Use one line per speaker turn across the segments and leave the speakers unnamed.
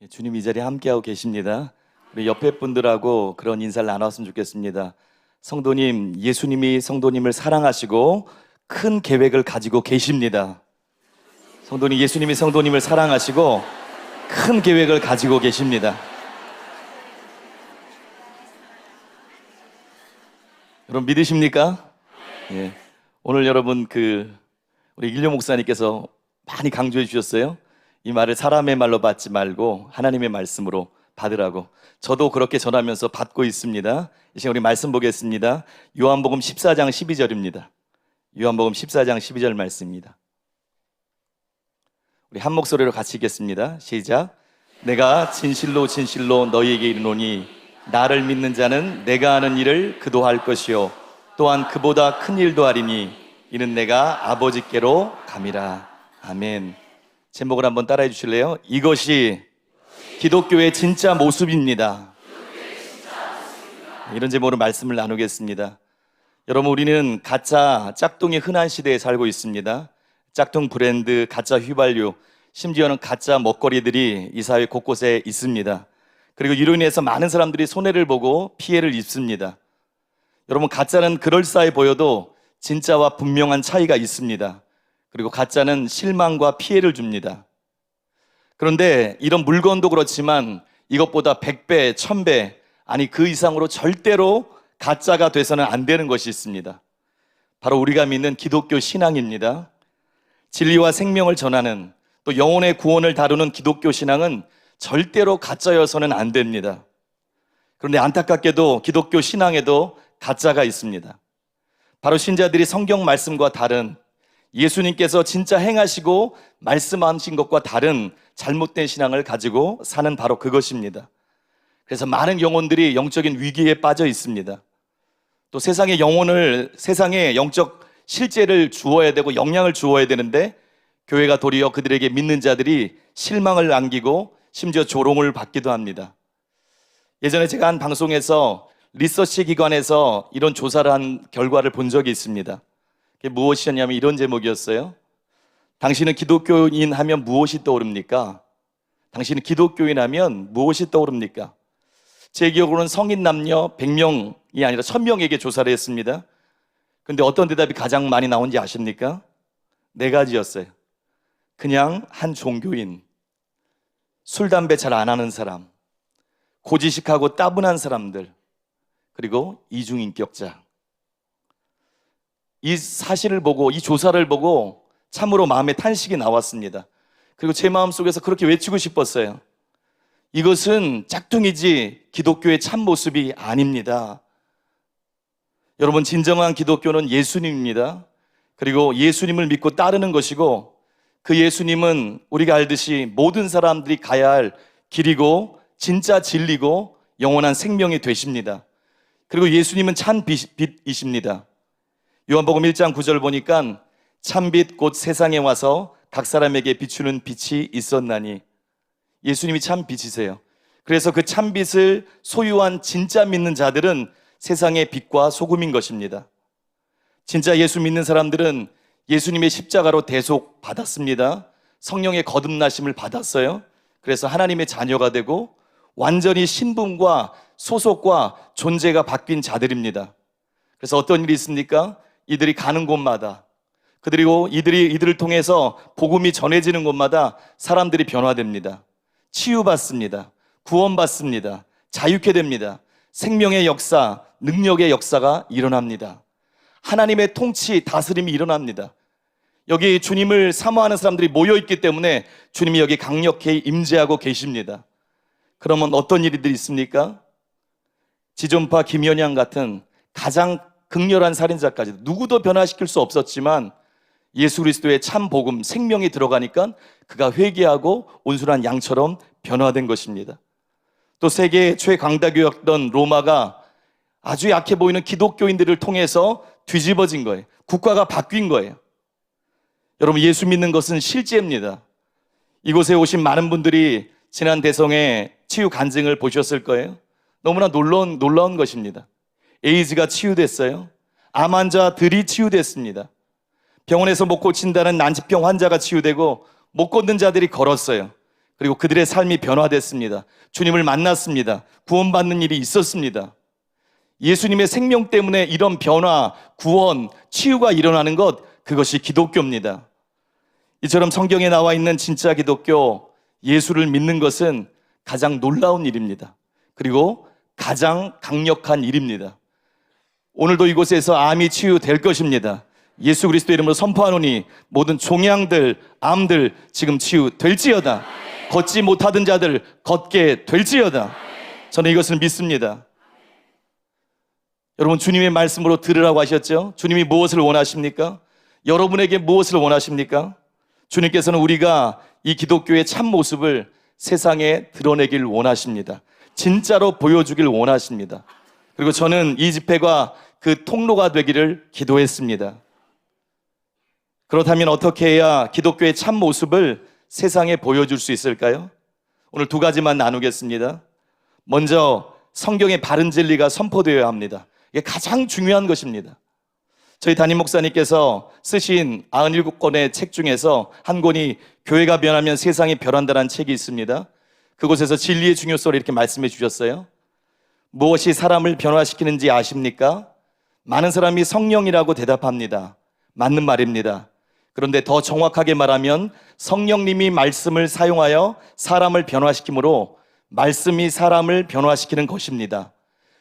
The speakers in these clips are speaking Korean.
주님 이 자리에 함께하고 계십니다. 우리 옆에 분들하고 그런 인사를 나눴으면 좋겠습니다. 성도님, 예수님이 성도님을 사랑하시고 큰 계획을 가지고 계십니다. 성도님, 예수님이 성도님을 사랑하시고 큰 계획을 가지고 계십니다. 여러분 믿으십니까? 예. 오늘 여러분 우리 일료 목사님께서 많이 강조해 주셨어요. 이 말을 사람의 말로 받지 말고 하나님의 말씀으로 받으라고. 저도 그렇게 전하면서 받고 있습니다. 이 시간 우리 말씀 보겠습니다. 요한복음 14장 12절입니다. 요한복음 14장 12절 말씀입니다. 우리 한 목소리로 같이 읽겠습니다. 시작. 내가 진실로 진실로 너희에게 이르노니 나를 믿는 자는 내가 하는 일을 그도 할 것이요 또한 그보다 큰 일도 하리니 이는 내가 아버지께로 감이라. 아멘. 제목을 한번 따라해 주실래요? 이것이 기독교의 진짜 모습입니다. 이런 제목으로 말씀을 나누겠습니다. 여러분, 우리는 가짜 짝퉁이 흔한 시대에 살고 있습니다. 짝퉁 브랜드, 가짜 휘발유, 심지어는 가짜 먹거리들이 이 사회 곳곳에 있습니다. 그리고 이로 인해서 많은 사람들이 손해를 보고 피해를 입습니다. 여러분, 가짜는 그럴싸해 보여도 진짜와 분명한 차이가 있습니다. 그리고 가짜는 실망과 피해를 줍니다. 그런데 이런 물건도 그렇지만 이것보다 100배, 1000배, 아니 그 이상으로 절대로 가짜가 돼서는 안 되는 것이 있습니다. 바로 우리가 믿는 기독교 신앙입니다. 진리와 생명을 전하는, 또 영혼의 구원을 다루는 기독교 신앙은 절대로 가짜여서는 안 됩니다. 그런데 안타깝게도 기독교 신앙에도 가짜가 있습니다. 바로 신자들이 성경 말씀과 다른, 예수님께서 진짜 행하시고 말씀하신 것과 다른 잘못된 신앙을 가지고 사는 바로 그것입니다. 그래서 많은 영혼들이 영적인 위기에 빠져 있습니다. 또 세상의 세상에 영적 실제를 주어야 되고 영향을 주어야 되는데 교회가 도리어 그들에게 믿는 자들이 실망을 안기고 심지어 조롱을 받기도 합니다. 예전에 제가 한 방송에서 리서치 기관에서 이런 조사를 한 결과를 본 적이 있습니다. 그게 무엇이었냐면 이런 제목이었어요. 당신은 기독교인 하면 무엇이 떠오릅니까? 당신은 기독교인 하면 무엇이 떠오릅니까? 제 기억으로는 성인 남녀 100명이 아니라 1000명에게 조사를 했습니다. 근데 어떤 대답이 가장 많이 나온지 아십니까? 4가지였어요. 그냥 한 종교인, 술, 담배 잘 안 하는 사람, 고지식하고 따분한 사람들, 그리고 이중인격자. 이 사실을 보고, 이 조사를 보고 참으로 마음에 탄식이 나왔습니다. 그리고 제 마음속에서 그렇게 외치고 싶었어요. 이것은 짝퉁이지 기독교의 참 모습이 아닙니다. 여러분, 진정한 기독교는 예수님입니다. 그리고 예수님을 믿고 따르는 것이고, 그 예수님은 우리가 알듯이 모든 사람들이 가야 할 길이고 진짜 진리고 영원한 생명이 되십니다. 그리고 예수님은 참 빛이십니다. 요한복음 1장 9절 보니까 참빛 곧 세상에 와서 각 사람에게 비추는 빛이 있었나니, 예수님이 참 빛이세요. 그래서 그 참빛을 소유한 진짜 믿는 자들은 세상의 빛과 소금인 것입니다. 진짜 예수 믿는 사람들은 예수님의 십자가로 대속 받았습니다. 성령의 거듭나심을 받았어요. 그래서 하나님의 자녀가 되고 완전히 신분과 소속과 존재가 바뀐 자들입니다. 그래서 어떤 일이 있습니까? 이들이 가는 곳마다, 그리고 이들을 통해서 복음이 전해지는 곳마다 사람들이 변화됩니다. 치유받습니다. 구원받습니다. 자유케 됩니다. 생명의 역사, 능력의 역사가 일어납니다. 하나님의 통치, 다스림이 일어납니다. 여기 주님을 사모하는 사람들이 모여있기 때문에 주님이 여기 강력히 임재하고 계십니다. 그러면 어떤 일들이 있습니까? 지존파 김연양 같은 가장 극렬한 살인자까지 누구도 변화시킬 수 없었지만 예수 그리스도의 참 복음, 생명이 들어가니까 그가 회개하고 온순한 양처럼 변화된 것입니다. 또 세계 최강대국이었던 로마가 아주 약해 보이는 기독교인들을 통해서 뒤집어진 거예요. 국가가 바뀐 거예요. 여러분, 예수 믿는 것은 실제입니다. 이곳에 오신 많은 분들이 지난 대성의 치유 간증을 보셨을 거예요. 너무나 놀라운 것입니다. 에이즈가 치유됐어요. 암 환자들이 치유됐습니다. 병원에서 못 고친다는 난치병 환자가 치유되고 못 걷는 자들이 걸었어요. 그리고 그들의 삶이 변화됐습니다. 주님을 만났습니다. 구원받는 일이 있었습니다. 예수님의 생명 때문에 이런 변화, 구원, 치유가 일어나는 것, 그것이 기독교입니다. 이처럼 성경에 나와 있는 진짜 기독교, 예수를 믿는 것은 가장 놀라운 일입니다. 그리고 가장 강력한 일입니다. 오늘도 이곳에서 암이 치유될 것입니다. 예수 그리스도 이름으로 선포하노니 모든 종양들, 암들 지금 치유될지어다. 걷지 못하던 자들 걷게 될지어다. 저는 이것을 믿습니다. 여러분, 주님의 말씀으로 들으라고 하셨죠? 주님이 무엇을 원하십니까? 여러분에게 무엇을 원하십니까? 주님께서는 우리가 이 기독교의 참 모습을 세상에 드러내길 원하십니다. 진짜로 보여주길 원하십니다. 그리고 저는 이 집회가 그 통로가 되기를 기도했습니다. 그렇다면 어떻게 해야 기독교의 참 모습을 세상에 보여줄 수 있을까요? 오늘 두 가지만 나누겠습니다. 먼저 성경의 바른 진리가 선포되어야 합니다. 이게 가장 중요한 것입니다. 저희 담임 목사님께서 쓰신 97권의 책 중에서 한 권이 교회가 변하면 세상이 변한다는 책이 있습니다. 그곳에서 진리의 중요성을 이렇게 말씀해 주셨어요. 무엇이 사람을 변화시키는지 아십니까? 많은 사람이 성령이라고 대답합니다. 맞는 말입니다. 그런데 더 정확하게 말하면 성령님이 말씀을 사용하여 사람을 변화시키므로 말씀이 사람을 변화시키는 것입니다.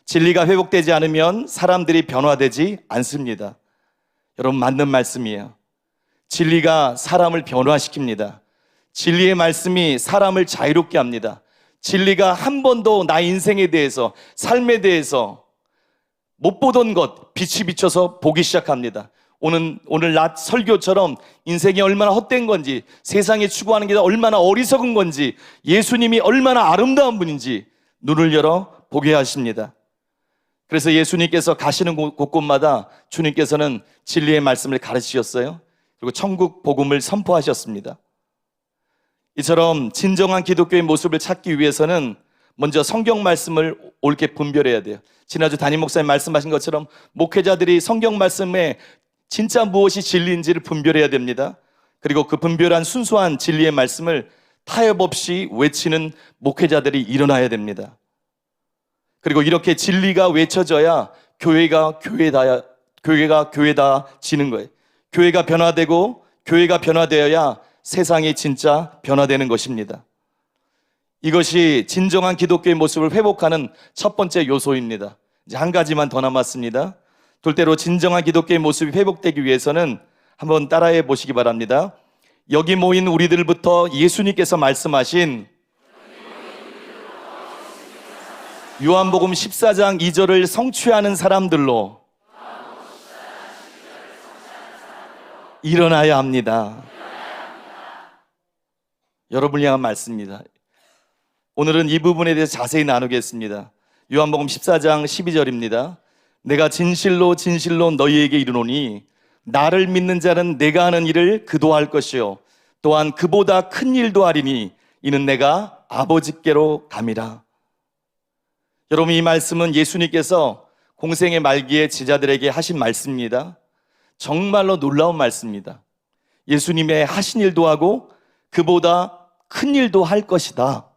진리가 회복되지 않으면 사람들이 변화되지 않습니다. 여러분, 맞는 말씀이에요. 진리가 사람을 변화시킵니다. 진리의 말씀이 사람을 자유롭게 합니다. 진리가 한 번도 나 인생에 대해서, 삶에 대해서 못 보던 것, 빛이 비춰서 보기 시작합니다. 오늘 낮 설교처럼 인생이 얼마나 헛된 건지, 세상에 추구하는 게 얼마나 어리석은 건지, 예수님이 얼마나 아름다운 분인지 눈을 열어 보게 하십니다. 그래서 예수님께서 가시는 곳곳마다 주님께서는 진리의 말씀을 가르치셨어요. 그리고 천국 복음을 선포하셨습니다. 이처럼 진정한 기독교의 모습을 찾기 위해서는 먼저 성경 말씀을 옳게 분별해야 돼요. 지난주 담임 목사님 말씀하신 것처럼 목회자들이 성경 말씀에 진짜 무엇이 진리인지를 분별해야 됩니다. 그리고 그 분별한 순수한 진리의 말씀을 타협 없이 외치는 목회자들이 일어나야 됩니다. 그리고 이렇게 진리가 외쳐져야 교회가 교회다지는 거예요. 교회가 변화되고 교회가 변화되어야 세상이 진짜 변화되는 것입니다. 이것이 진정한 기독교의 모습을 회복하는 첫 번째 요소입니다. 이제 한 가지만 더 남았습니다. 둘째로 진정한 기독교의 모습이 회복되기 위해서는 한번 따라해 보시기 바랍니다. 여기 모인 우리들부터 예수님께서 말씀하신 요한복음 14장 2절을 성취하는 사람들로 일어나야 합니다. 여러분을 향한 말씀입니다. 오늘은 이 부분에 대해서 자세히 나누겠습니다. 요한복음 14장 12절입니다. 내가 진실로 진실로 너희에게 이르노니 나를 믿는 자는 내가 하는 일을 그도 할 것이요 또한 그보다 큰 일도 하리니 이는 내가 아버지께로 감이라. 여러분, 이 말씀은 예수님께서 공생의 말기에 제자들에게 하신 말씀입니다. 정말로 놀라운 말씀입니다. 예수님의 하신 일도 하고 그보다 큰 일도 할 것이다.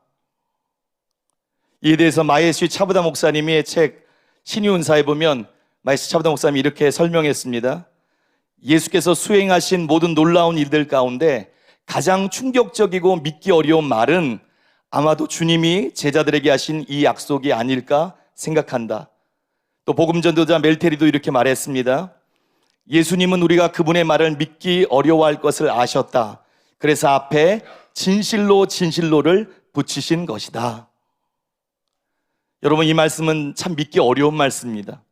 이에 대해서 마예시 차부다 목사님의 책 신유은사에 보면 마예시 차부다 목사님이 이렇게 설명했습니다. 예수께서 수행하신 모든 놀라운 일들 가운데 가장 충격적이고 믿기 어려운 말은 아마도 주님이 제자들에게 하신 이 약속이 아닐까 생각한다. 또 복음전도자 멜테리도 이렇게 말했습니다. 예수님은 우리가 그분의 말을 믿기 어려워할 것을 아셨다. 그래서 앞에 진실로 진실로를 붙이신 것이다. 여러분, 이 말씀은 참 믿기 어려운 말씀입니다.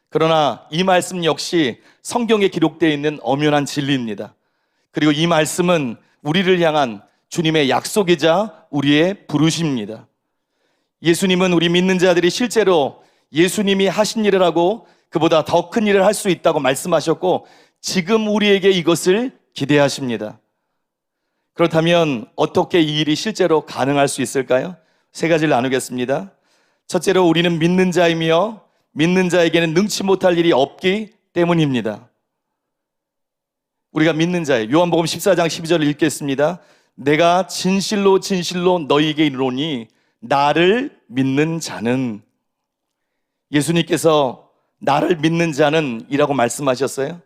그러나 이 말씀 역시 성경에 기록되어 있는 엄연한 진리입니다. 그리고 이 말씀은 우리를 향한 주님의 약속이자 우리의 부르심입니다. 예수님은 우리 믿는 자들이 실제로 예수님이 하신 일을 하고 그보다 더 큰 일을 할 수 있다고 말씀하셨고 지금 우리에게 이것을 기대하십니다. 그렇다면 어떻게 이 일이 실제로 가능할 수 있을까요? 세 가지를 나누겠습니다. 첫째로 우리는 믿는 자이며 믿는 자에게는 능치 못할 일이 없기 때문입니다. 우리가 믿는 자예요. 요한복음 14장 12절을 읽겠습니다. 내가 진실로 진실로 너희에게 이르노니 나를 믿는 자는, 예수님께서 나를 믿는 자는 이라고 말씀하셨어요.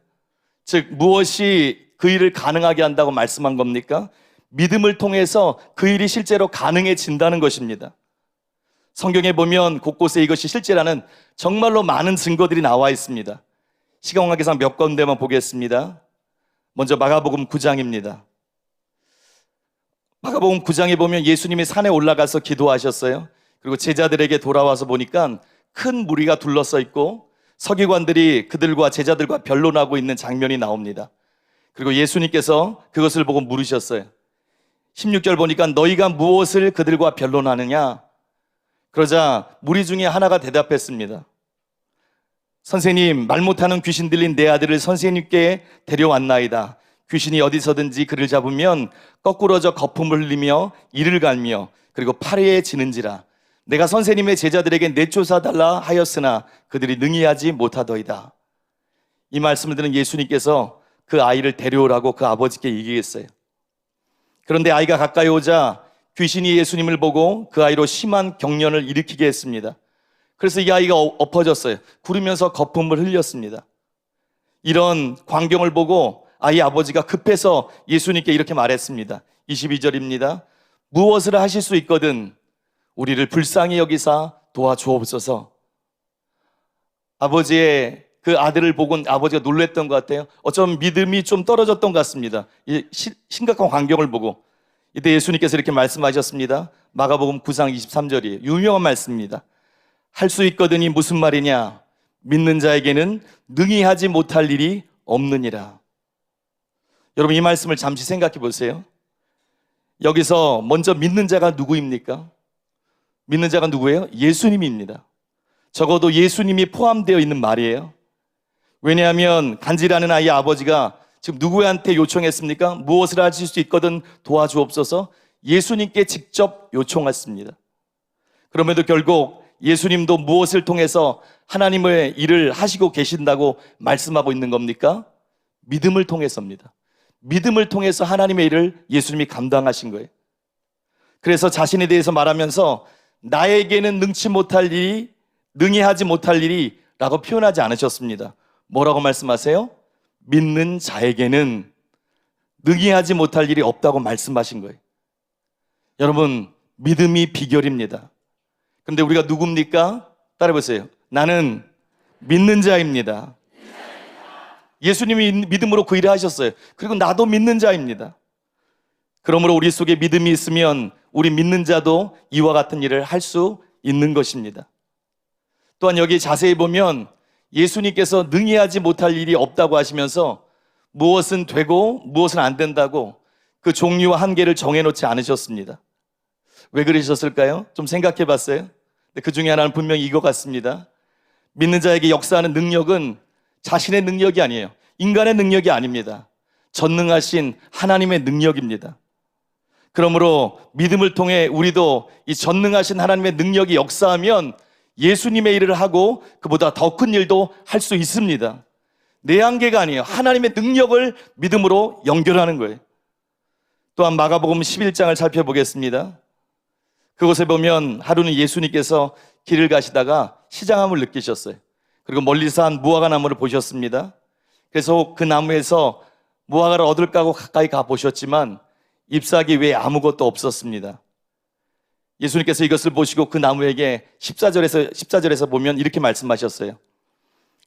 즉 무엇이 그 일을 가능하게 한다고 말씀한 겁니까? 믿음을 통해서 그 일이 실제로 가능해진다는 것입니다. 성경에 보면 곳곳에 이것이 실제라는 정말로 많은 증거들이 나와 있습니다. 시간 관계상 몇 군데만 보겠습니다. 먼저 마가복음 9장입니다. 마가복음 9장에 보면 예수님이 산에 올라가서 기도하셨어요. 그리고 제자들에게 돌아와서 보니까 큰 무리가 둘러서 있고 서기관들이 그들과 제자들과 변론하고 있는 장면이 나옵니다. 그리고 예수님께서 그것을 보고 물으셨어요. 16절 보니까 너희가 무엇을 그들과 변론하느냐? 그러자 무리 중에 하나가 대답했습니다. 선생님, 말 못하는 귀신 들린 내 아들을 선생님께 데려왔나이다. 귀신이 어디서든지 그를 잡으면 거꾸러져 거품을 흘리며 이를 갈며 그리고 파리에 지는지라. 내가 선생님의 제자들에게 내쫓아달라 하였으나 그들이 능히 하지 못하더이다. 이 말씀을 들은 예수님께서 그 아이를 데려오라고 그 아버지께 얘기했어요. 그런데 아이가 가까이 오자 귀신이 예수님을 보고 그 아이로 심한 경련을 일으키게 했습니다. 그래서 이 아이가 엎어졌어요. 구르면서 거품을 흘렸습니다. 이런 광경을 보고 아이 아버지가 급해서 예수님께 이렇게 말했습니다. 22절입니다. 무엇을 하실 수 있거든 우리를 불쌍히 여기사 도와주옵소서. 아버지의 그 아들을 보고 아버지가 놀랬던 것 같아요. 어쩌면 믿음이 좀 떨어졌던 것 같습니다. 이 심각한 광경을 보고. 이때 예수님께서 이렇게 말씀하셨습니다. 마가복음 9장 23절이에요. 유명한 말씀입니다. 할 수 있거든이 무슨 말이냐? 믿는 자에게는 능히 하지 못할 일이 없느니라. 여러분 이 말씀을 잠시 생각해 보세요. 여기서 먼저 믿는 자가 누구입니까? 믿는 자가 누구예요? 예수님입니다. 적어도 예수님이 포함되어 있는 말이에요. 왜냐하면 간질하는 아이의 아버지가 지금 누구한테 요청했습니까? 무엇을 하실 수 있거든 도와주옵소서. 예수님께 직접 요청했습니다. 그럼에도 결국 예수님도 무엇을 통해서 하나님의 일을 하시고 계신다고 말씀하고 있는 겁니까? 믿음을 통해서입니다. 믿음을 통해서 하나님의 일을 예수님이 감당하신 거예요. 그래서 자신에 대해서 말하면서 나에게는 능치 못할 일이, 능히 하지 못할 일이 라고 표현하지 않으셨습니다. 뭐라고 말씀하세요? 믿는 자에게는 능히 하지 못할 일이 없다고 말씀하신 거예요. 여러분 믿음이 비결입니다. 그런데 우리가 누굽니까? 따라해보세요. 나는 믿는 자입니다. 예수님이 믿음으로 그 일을 하셨어요. 그리고 나도 믿는 자입니다. 그러므로 우리 속에 믿음이 있으면 우리 믿는 자도 이와 같은 일을 할 수 있는 것입니다. 또한 여기 자세히 보면 예수님께서 능히 하지 못할 일이 없다고 하시면서 무엇은 되고 무엇은 안 된다고 그 종류와 한계를 정해놓지 않으셨습니다. 왜 그러셨을까요? 좀 생각해 봤어요? 그 중에 하나는 분명히 이거 같습니다. 믿는 자에게 역사하는 능력은 자신의 능력이 아니에요. 인간의 능력이 아닙니다. 전능하신 하나님의 능력입니다. 그러므로 믿음을 통해 우리도 이 전능하신 하나님의 능력이 역사하면 예수님의 일을 하고 그보다 더 큰 일도 할 수 있습니다. 내 한계가 아니에요. 하나님의 능력을 믿음으로 연결하는 거예요. 또한 마가복음 11장을 살펴보겠습니다. 그곳에 보면 하루는 예수님께서 길을 가시다가 시장함을 느끼셨어요. 그리고 멀리서 한 무화과 나무를 보셨습니다. 그래서 그 나무에서 무화과를 얻을까 하고 가까이 가보셨지만 잎사귀 외에 아무것도 없었습니다. 예수님께서 이것을 보시고 그 나무에게 14절에서 보면 이렇게 말씀하셨어요.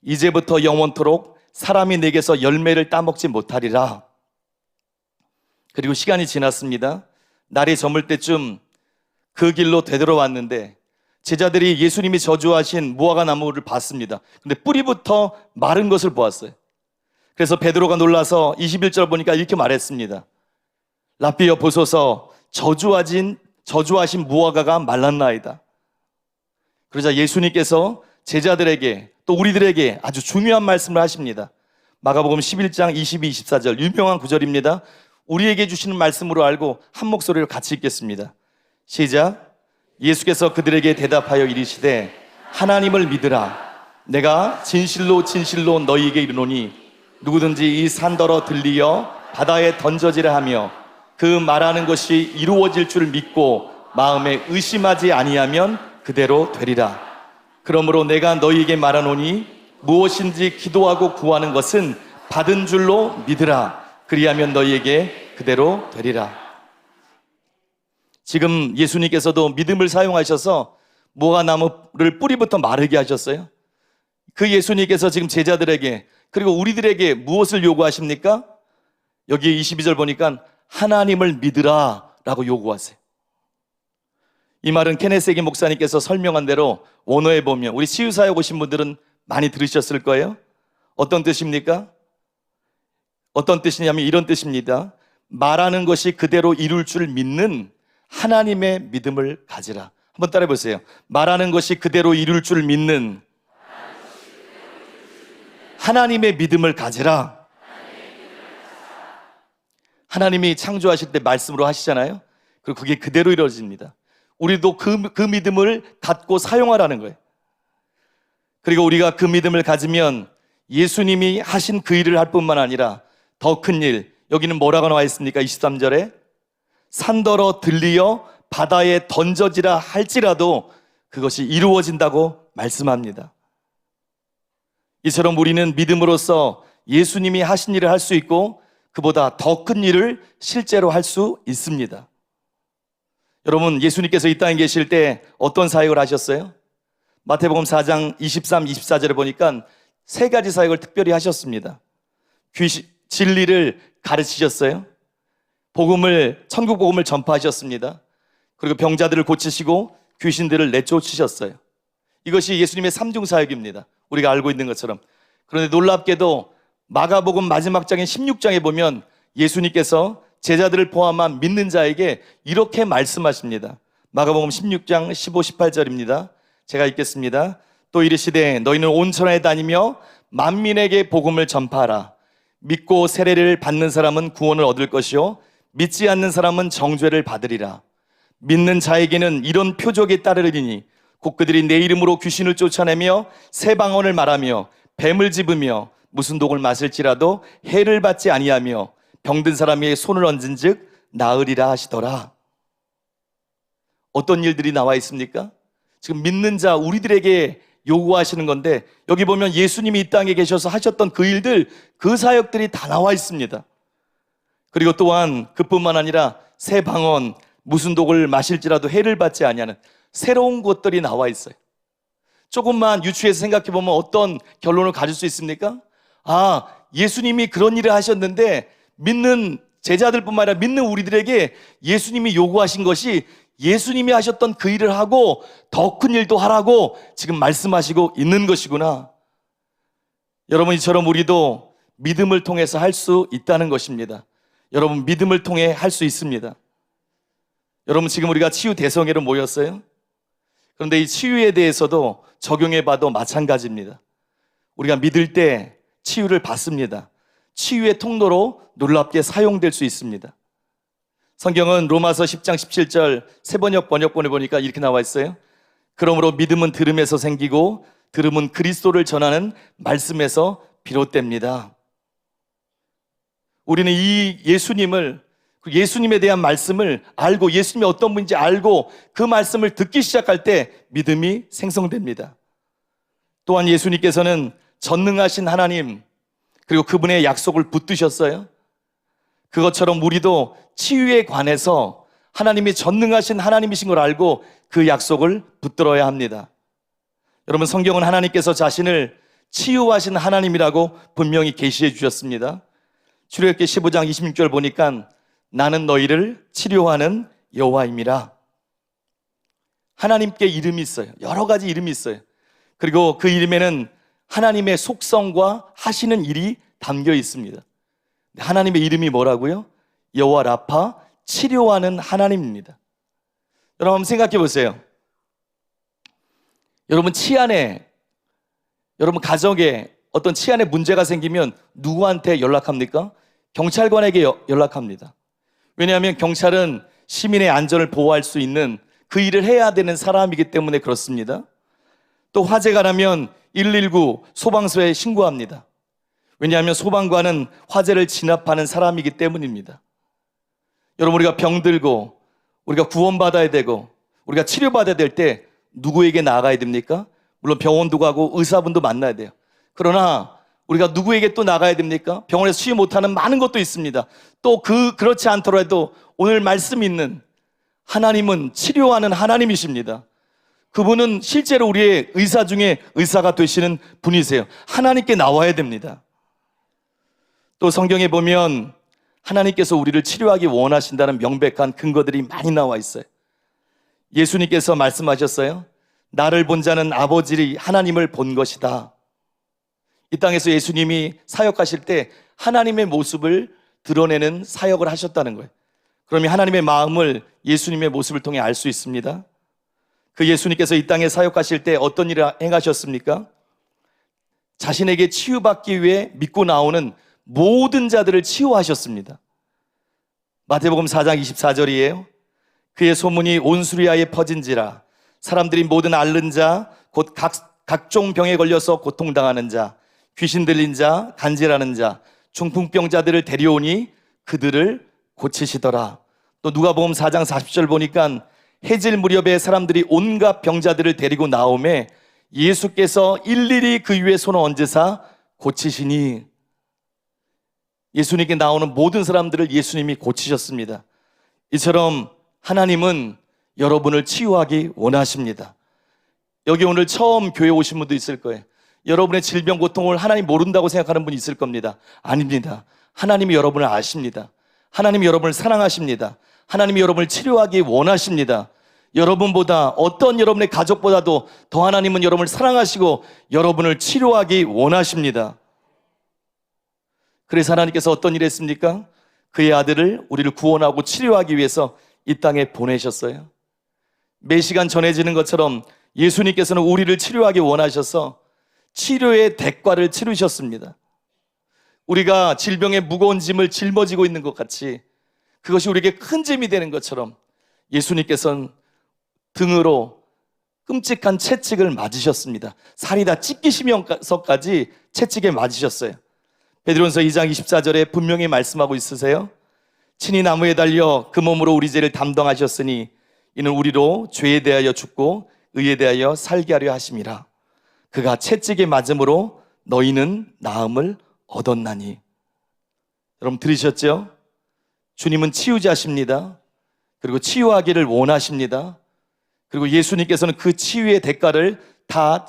이제부터 영원토록 사람이 내게서 열매를 따먹지 못하리라. 그리고 시간이 지났습니다. 날이 저물 때쯤 그 길로 되돌아왔는데 제자들이 예수님이 저주하신 무화과 나무를 봤습니다. 근데 뿌리부터 마른 것을 보았어요. 그래서 베드로가 놀라서 21절 보니까 이렇게 말했습니다. 라삐여 보소서 저주하신 무화과가 말랐나이다. 그러자 예수님께서 제자들에게 또 우리들에게 아주 중요한 말씀을 하십니다. 마가복음 11장 22, 24절 유명한 구절입니다. 우리에게 주시는 말씀으로 알고 한 목소리로 같이 읽겠습니다. 시작. 예수께서 그들에게 대답하여 이르시되 하나님을 믿으라. 내가 진실로 진실로 너희에게 이르노니 누구든지 이 산더러 들리어 바다에 던져지라 하며 그 말하는 것이 이루어질 줄 믿고 마음에 의심하지 아니하면 그대로 되리라. 그러므로 내가 너희에게 말하노니 무엇인지 기도하고 구하는 것은 받은 줄로 믿으라. 그리하면 너희에게 그대로 되리라. 지금 예수님께서도 믿음을 사용하셔서 무화과나무를 뿌리부터 마르게 하셨어요. 그 예수님께서 지금 제자들에게 그리고 우리들에게 무엇을 요구하십니까? 여기 22절 보니까 하나님을 믿으라 라고 요구하세요. 이 말은 케네세기 목사님께서 설명한 대로 원어에 보면 우리 치유사에 오신 분들은 많이 들으셨을 거예요. 어떤 뜻입니까? 어떤 뜻이냐면 이런 뜻입니다. 말하는 것이 그대로 이룰 줄 믿는 하나님의 믿음을 가지라. 한번 따라해 보세요. 말하는 것이 그대로 이룰 줄 믿는 하나님의 믿음을 가지라. 하나님이 창조하실 때 말씀으로 하시잖아요. 그리고 그게 그대로 이루어집니다. 우리도 그 믿음을 갖고 사용하라는 거예요. 그리고 우리가 그 믿음을 가지면 예수님이 하신 그 일을 할 뿐만 아니라 더 큰 일, 여기는 뭐라고 나와 있습니까? 23절에 산더러 들리어 바다에 던져지라 할지라도 그것이 이루어진다고 말씀합니다. 이처럼 우리는 믿음으로써 예수님이 하신 일을 할 수 있고 그보다 더 큰 일을 실제로 할 수 있습니다. 여러분, 예수님께서 이 땅에 계실 때 어떤 사역을 하셨어요? 마태복음 4장 23, 24절에 보니까 세 가지 사역을 특별히 하셨습니다. 진리를 가르치셨어요. 천국 복음을 전파하셨습니다. 그리고 병자들을 고치시고 귀신들을 내쫓으셨어요. 이것이 예수님의 삼중 사역입니다. 우리가 알고 있는 것처럼. 그런데 놀랍게도 마가복음 마지막 장인 16장에 보면 예수님께서 제자들을 포함한 믿는 자에게 이렇게 말씀하십니다. 마가복음 16장 15, 18절입니다. 제가 읽겠습니다. 또 이르시되 너희는 온 천하에 다니며 만민에게 복음을 전파하라. 믿고 세례를 받는 사람은 구원을 얻을 것이요 믿지 않는 사람은 정죄를 받으리라. 믿는 자에게는 이런 표적이 따르리니 곧 그들이 내 이름으로 귀신을 쫓아내며 새 방언을 말하며 뱀을 집으며 무슨 독을 마실지라도 해를 받지 아니하며 병든 사람이 손을 얹은즉 나으리라 하시더라. 어떤 일들이 나와 있습니까? 지금 믿는 자 우리들에게 요구하시는 건데 여기 보면 예수님이 이 땅에 계셔서 하셨던 그 일들, 그 사역들이 다 나와 있습니다. 그리고 또한 그뿐만 아니라 새 방언, 무슨 독을 마실지라도 해를 받지 아니하는 새로운 것들이 나와 있어요. 조금만 유추해서 생각해 보면 어떤 결론을 가질 수 있습니까? 아, 예수님이 그런 일을 하셨는데 믿는 제자들뿐만 아니라 믿는 우리들에게 예수님이 요구하신 것이 예수님이 하셨던 그 일을 하고 더 큰 일도 하라고 지금 말씀하시고 있는 것이구나. 여러분, 이처럼 우리도 믿음을 통해서 할 수 있다는 것입니다. 여러분, 믿음을 통해 할 수 있습니다. 여러분, 지금 우리가 치유 대성회로 모였어요. 그런데 이 치유에 대해서도 적용해 봐도 마찬가지입니다. 우리가 믿을 때 치유를 받습니다. 치유의 통로로 놀랍게 사용될 수 있습니다. 성경은 로마서 10장 17절 세번역 번역본에 보니까 이렇게 나와 있어요. 그러므로 믿음은 들음에서 생기고 들음은 그리스도를 전하는 말씀에서 비롯됩니다. 우리는 이 예수님에 대한 말씀을 알고 예수님이 어떤 분인지 알고 그 말씀을 듣기 시작할 때 믿음이 생성됩니다. 또한 예수님께서는 전능하신 하나님 그리고 그분의 약속을 붙드셨어요. 그것처럼 우리도 치유에 관해서 하나님이 전능하신 하나님이신 걸 알고 그 약속을 붙들어야 합니다. 여러분, 성경은 하나님께서 자신을 치유하신 하나님이라고 분명히 계시해 주셨습니다. 출애굽기 15장 26절 보니까 나는 너희를 치료하는 여호와임이라. 하나님께 이름이 있어요. 여러 가지 이름이 있어요. 그리고 그 이름에는 하나님의 속성과 하시는 일이 담겨 있습니다. 하나님의 이름이 뭐라고요? 여호와 라파, 치료하는 하나님입니다. 여러분, 한번 생각해 보세요. 여러분, 여러분 가정에 어떤 치안에 문제가 생기면 누구한테 연락합니까? 경찰관에게 연락합니다. 왜냐하면 경찰은 시민의 안전을 보호할 수 있는 그 일을 해야 되는 사람이기 때문에 그렇습니다. 또 화재가 나면 119 소방서에 신고합니다. 왜냐하면 소방관은 화재를 진압하는 사람이기 때문입니다. 여러분, 우리가 병들고 우리가 구원받아야 되고 우리가 치료받아야 될 때 누구에게 나아가야 됩니까? 물론 병원도 가고 의사분도 만나야 돼요. 그러나 우리가 누구에게 또 나가야 됩니까? 병원에서 치유 못하는 많은 것도 있습니다. 또 그렇지 않더라도 오늘 말씀 있는 하나님은 치료하는 하나님이십니다. 그분은 실제로 우리의 의사 중에 의사가 되시는 분이세요. 하나님께 나와야 됩니다. 또 성경에 보면 하나님께서 우리를 치료하기 원하신다는 명백한 근거들이 많이 나와 있어요. 예수님께서 말씀하셨어요. 나를 본 자는 아버지 하나님을 본 것이다. 이 땅에서 예수님이 사역하실 때 하나님의 모습을 드러내는 사역을 하셨다는 거예요. 그러면 하나님의 마음을 예수님의 모습을 통해 알 수 있습니다. 그 예수님께서 이 땅에 사역하실 때 어떤 일을 행하셨습니까? 자신에게 치유받기 위해 믿고 나오는 모든 자들을 치유하셨습니다. 마태복음 4장 24절이에요. 그의 소문이 온 수리아에 퍼진지라 사람들이 모든 앓는 자 곧 각종 병에 걸려서 고통당하는 자 귀신 들린 자 간질하는 자 중풍병자들을 데려오니 그들을 고치시더라. 또 누가복음 4장 40절 보니까 해질 무렵에 사람들이 온갖 병자들을 데리고 나오매 예수께서 일일이 그 위에 손을 얹으사 고치시니 예수님께 나오는 모든 사람들을 예수님이 고치셨습니다. 이처럼 하나님은 여러분을 치유하기 원하십니다. 여기 오늘 처음 교회 오신 분도 있을 거예요. 여러분의 질병 고통을 하나님 모른다고 생각하는 분이 있을 겁니다. 아닙니다. 하나님이 여러분을 아십니다. 하나님이 여러분을 사랑하십니다. 하나님이 여러분을 치료하기 원하십니다. 여러분보다 어떤 여러분의 가족보다도 더 하나님은 여러분을 사랑하시고 여러분을 치료하기 원하십니다. 그래서 하나님께서 어떤 일을 했습니까? 그의 아들을 우리를 구원하고 치료하기 위해서 이 땅에 보내셨어요. 매 시간 전해지는 것처럼 예수님께서는 우리를 치료하기 원하셔서 치료의 대가를 치르셨습니다. 우리가 질병의 무거운 짐을 짊어지고 있는 것 같이 그것이 우리에게 큰 짐이 되는 것처럼 예수님께서는 등으로 끔찍한 채찍을 맞으셨습니다. 살이 다 찢기시면서까지 채찍에 맞으셨어요. 베드로전서 2장 24절에 분명히 말씀하고 있으세요. 친히 나무에 달려 그 몸으로 우리 죄를 담당하셨으니 이는 우리로 죄에 대하여 죽고 의에 대하여 살게 하려 하심이라. 그가 채찍에 맞음으로 너희는 나음을 얻었나니. 여러분 들으셨죠? 주님은 치유자십니다. 그리고 치유하기를 원하십니다. 그리고 예수님께서는 그 치유의 대가를 다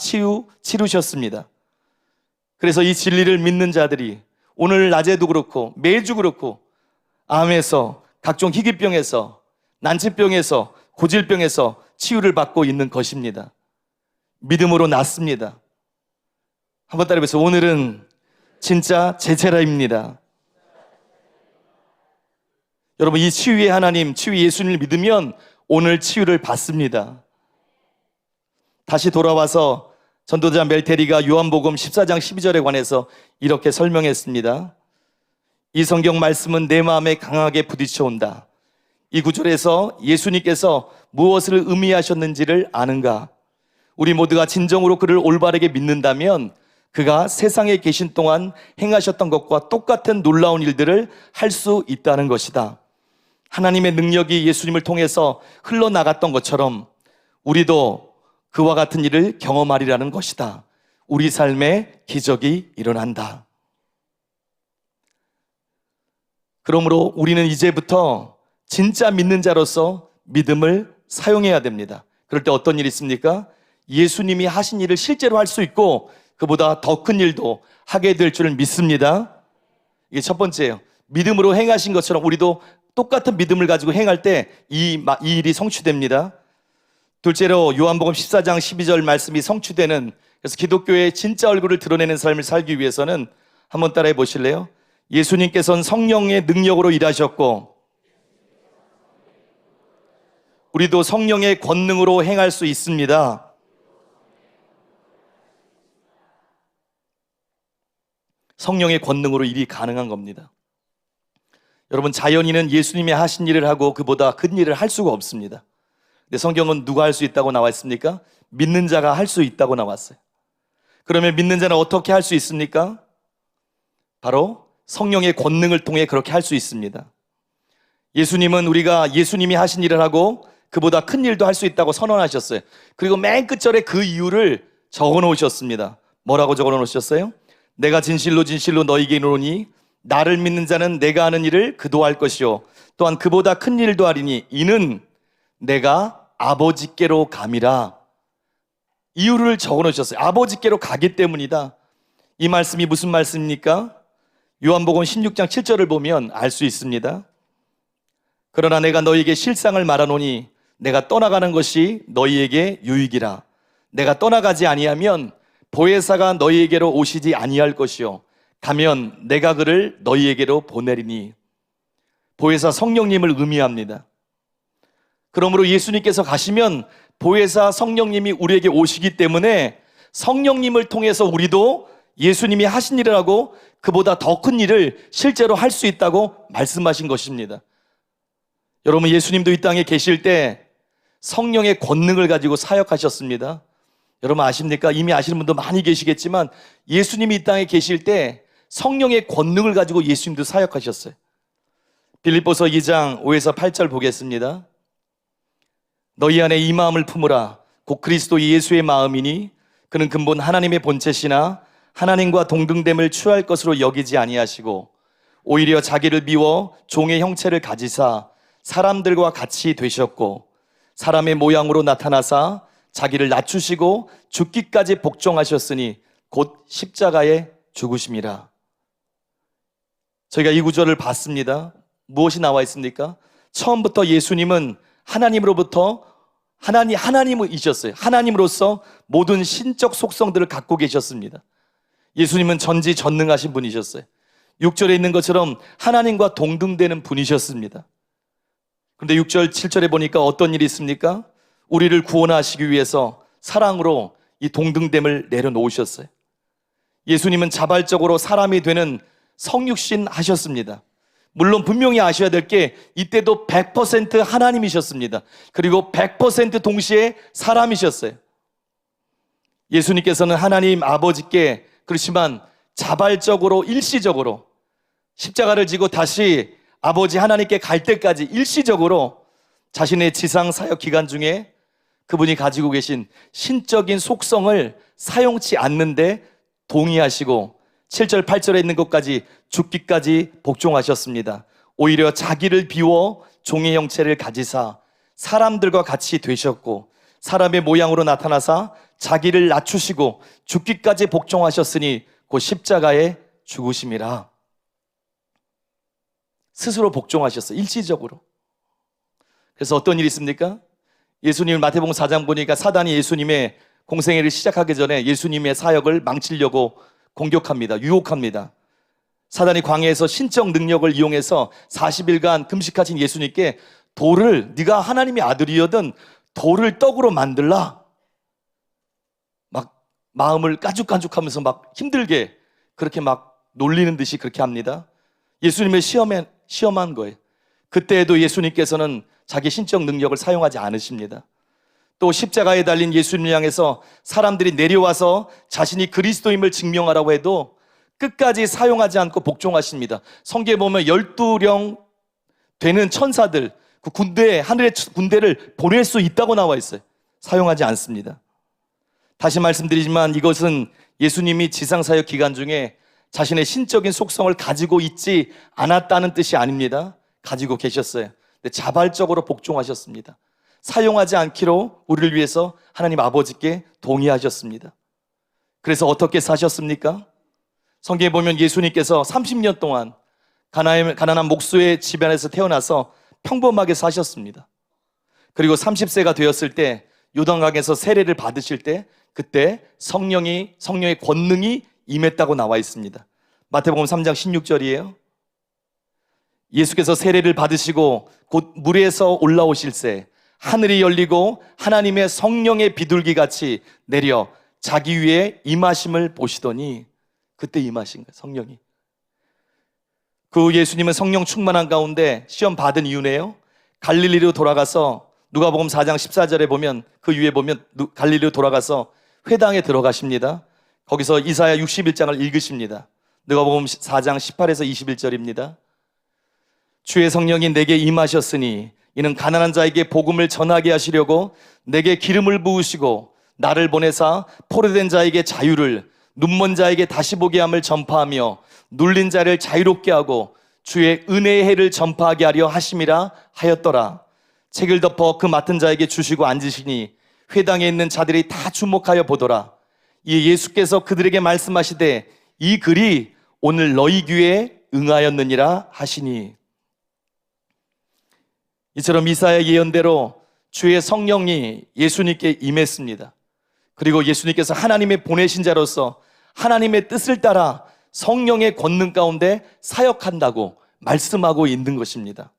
치르셨습니다. 그래서 이 진리를 믿는 자들이 오늘 낮에도 그렇고 매주 그렇고 암에서 각종 희귀병에서 난치병에서 고질병에서 치유를 받고 있는 것입니다. 믿음으로 낫습니다. 한번 따라해보세요. 오늘은 진짜 제체라입니다. 여러분 이 치유의 하나님, 치유 예수님을 믿으면 오늘 치유를 받습니다. 다시 돌아와서 전도자 멜테리가 요한복음 14장 12절에 관해서 이렇게 설명했습니다. 이 성경 말씀은 내 마음에 강하게 부딪혀온다. 이 구절에서 예수님께서 무엇을 의미하셨는지를 아는가? 우리 모두가 진정으로 그를 올바르게 믿는다면 그가 세상에 계신 동안 행하셨던 것과 똑같은 놀라운 일들을 할 수 있다는 것이다. 하나님의 능력이 예수님을 통해서 흘러나갔던 것처럼 우리도 그와 같은 일을 경험하리라는 것이다. 우리 삶에 기적이 일어난다. 그러므로 우리는 이제부터 진짜 믿는 자로서 믿음을 사용해야 됩니다. 그럴 때 어떤 일이 있습니까? 예수님이 하신 일을 실제로 할 수 있고 그보다 더 큰 일도 하게 될 줄을 믿습니다. 이게 첫 번째예요. 믿음으로 행하신 것처럼 우리도 똑같은 믿음을 가지고 행할 때 이 일이 성취됩니다. 둘째로 요한복음 14장 12절 말씀이 성취되는, 그래서 기독교의 진짜 얼굴을 드러내는 삶을 살기 위해서는 한번 따라해 보실래요? 예수님께서는 성령의 능력으로 일하셨고 우리도 성령의 권능으로 행할 수 있습니다. 성령의 권능으로 일이 가능한 겁니다. 여러분 자연인은 예수님이 하신 일을 하고 그보다 큰 일을 할 수가 없습니다. 근데 성경은 누가 할 수 있다고 나와 있습니까? 믿는 자가 할 수 있다고 나왔어요. 그러면 믿는 자는 어떻게 할 수 있습니까? 바로 성령의 권능을 통해 그렇게 할 수 있습니다. 예수님은 우리가 예수님이 하신 일을 하고 그보다 큰 일도 할 수 있다고 선언하셨어요. 그리고 맨 끝절에 그 이유를 적어 놓으셨습니다. 뭐라고 적어 놓으셨어요? 내가 진실로 진실로 너희에게 이르노니 나를 믿는 자는 내가 하는 일을 그도 할 것이요 또한 그보다 큰 일도 하리니 이는 내가 아버지께로 감이라. 이유를 적어 놓으셨어요. 아버지께로 가기 때문이다. 이 말씀이 무슨 말씀입니까? 요한복음 16장 7절을 보면 알 수 있습니다. 그러나 내가 너희에게 실상을 말하노니 내가 떠나가는 것이 너희에게 유익이라. 내가 떠나가지 아니하면 보혜사가 너희에게로 오시지 아니할 것이요 가면 내가 그를 너희에게로 보내리니. 보혜사 성령님을 의미합니다. 그러므로 예수님께서 가시면 보혜사 성령님이 우리에게 오시기 때문에 성령님을 통해서 우리도 예수님이 하신 일을 하고 그보다 더 큰 일을 실제로 할 수 있다고 말씀하신 것입니다. 여러분, 예수님도 이 땅에 계실 때 성령의 권능을 가지고 사역하셨습니다. 여러분 아십니까? 이미 아시는 분도 많이 계시겠지만 예수님이 이 땅에 계실 때 성령의 권능을 가지고 예수님도 사역하셨어요. 빌립보서 2장 5에서 8절 보겠습니다. 너희 안에 이 마음을 품으라. 곧 그리스도 예수의 마음이니 그는 근본 하나님의 본체시나 하나님과 동등됨을 취할 것으로 여기지 아니하시고 오히려 자기를 비워 종의 형체를 가지사 사람들과 같이 되셨고 사람의 모양으로 나타나사 자기를 낮추시고 죽기까지 복종하셨으니 곧 십자가에 죽으심이라. 저희가 이 구절을 봤습니다. 무엇이 나와 있습니까? 처음부터 예수님은 하나님으로부터 하나님이셨어요. 하나님으로서 모든 신적 속성들을 갖고 계셨습니다. 예수님은 전지전능하신 분이셨어요. 6절에 있는 것처럼 하나님과 동등되는 분이셨습니다. 그런데 6절, 7절에 보니까 어떤 일이 있습니까? 우리를 구원하시기 위해서 사랑으로 이 동등됨을 내려놓으셨어요. 예수님은 자발적으로 사람이 되는 성육신 하셨습니다. 물론 분명히 아셔야 될 게 이때도 100% 하나님이셨습니다. 그리고 100% 동시에 사람이셨어요. 예수님께서는 하나님 아버지께 그렇지만 자발적으로 일시적으로 십자가를 지고 다시 아버지 하나님께 갈 때까지 일시적으로 자신의 지상 사역 기간 중에 그분이 가지고 계신 신적인 속성을 사용치 않는데 동의하시고 7절 8절에 있는 것까지 죽기까지 복종하셨습니다. 오히려 자기를 비워 종의 형체를 가지사 사람들과 같이 되셨고 사람의 모양으로 나타나사 자기를 낮추시고 죽기까지 복종하셨으니 곧 십자가에 죽으심이라. 스스로 복종하셨어요. 일시적으로. 그래서 어떤 일이 있습니까? 예수님을 마태복음 4장 보니까 사단이 예수님의 공생애를 시작하기 전에 예수님의 사역을 망치려고 공격합니다. 유혹합니다. 사단이 광야에서 신적 능력을 이용해서 40일간 금식하신 예수님께 돌을, 네가 하나님의 아들이거든 돌을 떡으로 만들라. 막 마음을 까죽까죽하면서 막 힘들게 그렇게 막 놀리는 듯이 그렇게 합니다. 예수님을 시험한 거예요. 그때에도 예수님께서는 자기 신적 능력을 사용하지 않으십니다. 또 십자가에 달린 예수님을 향해서 사람들이 내려와서 자신이 그리스도임을 증명하라고 해도 끝까지 사용하지 않고 복종하십니다. 성경에 보면 12령 되는 천사들, 그 군대, 하늘의 군대를 보낼 수 있다고 나와 있어요. 사용하지 않습니다. 다시 말씀드리지만 이것은 예수님이 지상사역 기간 중에 자신의 신적인 속성을 가지고 있지 않았다는 뜻이 아닙니다. 가지고 계셨어요. 근데 자발적으로 복종하셨습니다. 사용하지 않기로 우리를 위해서 하나님 아버지께 동의하셨습니다. 그래서 어떻게 사셨습니까? 성경에 보면 예수님께서 30년 동안 가난한 목수의 집안에서 태어나서 평범하게 사셨습니다. 그리고 30세가 되었을 때 요단강에서 세례를 받으실 때 그때 성령의 권능이 임했다고 나와 있습니다. 마태복음 3장 16절이에요. 예수께서 세례를 받으시고 곧 물에서 올라오실새 하늘이 열리고 하나님의 성령의 비둘기 같이 내려 자기 위에 임하심을 보시더니 그때 임하신 거예요. 성령이. 그 예수님은 성령 충만한 가운데 시험 받은 이유네요. 갈릴리로 돌아가서 누가복음 4장 14절에 보면 그 위에 보면 갈릴리로 돌아가서 회당에 들어가십니다. 거기서 이사야 61장을 읽으십니다. 누가복음 4장 18에서 21절입니다. 주의 성령이 내게 임하셨으니 이는 가난한 자에게 복음을 전하게 하시려고 내게 기름을 부으시고 나를 보내사 포로된 자에게 자유를, 눈먼 자에게 다시 보게 함을 전파하며 눌린 자를 자유롭게 하고 주의 은혜의 해를 전파하게 하려 하심이라 하였더라. 책을 덮어 그 맡은 자에게 주시고 앉으시니 회당에 있는 자들이 다 주목하여 보더라. 이에 예수께서 그들에게 말씀하시되 이 글이 오늘 너희 귀에 응하였느니라 하시니. 이처럼 이사야 예언대로 주의 성령이 예수님께 임했습니다. 그리고 예수님께서 하나님의 보내신 자로서 하나님의 뜻을 따라 성령의 권능 가운데 사역한다고 말씀하고 있는 것입니다.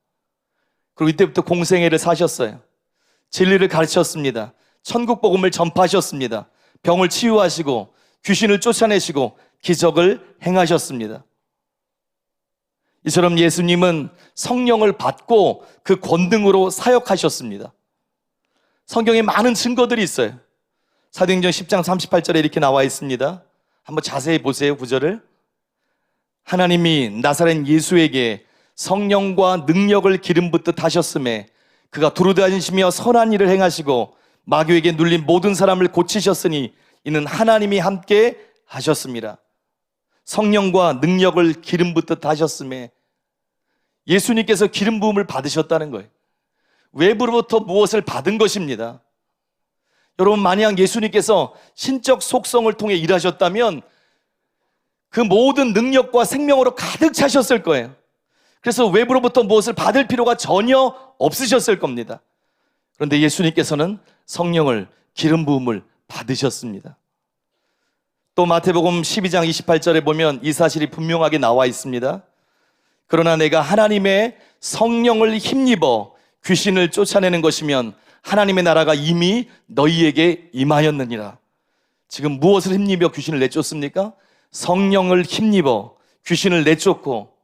그리고 이때부터 공생애를 사셨어요. 진리를 가르쳤습니다. 천국 복음을 전파하셨습니다. 병을 치유하시고 귀신을 쫓아내시고 기적을 행하셨습니다. 이처럼 예수님은 성령을 받고 그 권능으로 사역하셨습니다. 성경에 많은 증거들이 있어요. 사도행전 10장 38절에 이렇게 나와 있습니다. 한번 자세히 보세요. 구절을. 하나님이 나사렛 예수에게 성령과 능력을 기름 붓듯 하셨음에 그가 두루다니시며 선한 일을 행하시고 마귀에게 눌린 모든 사람을 고치셨으니 이는 하나님이 함께 하셨습니다. 성령과 능력을 기름 붓듯 하셨음에 예수님께서 기름 부음을 받으셨다는 거예요. 외부로부터 무엇을 받은 것입니다. 여러분, 만약 예수님께서 신적 속성을 통해 일하셨다면 그 모든 능력과 생명으로 가득 차셨을 거예요. 그래서 외부로부터 무엇을 받을 필요가 전혀 없으셨을 겁니다. 그런데 예수님께서는 성령을, 기름 부음을 받으셨습니다. 또 마태복음 12장 28절에 보면 이 사실이 분명하게 나와 있습니다. 그러나 내가 하나님의 성령을 힘입어 귀신을 쫓아내는 것이면 하나님의 나라가 이미 너희에게 임하였느니라. 지금 무엇을 힘입어 귀신을 내쫓습니까? 성령을 힘입어 귀신을 내쫓고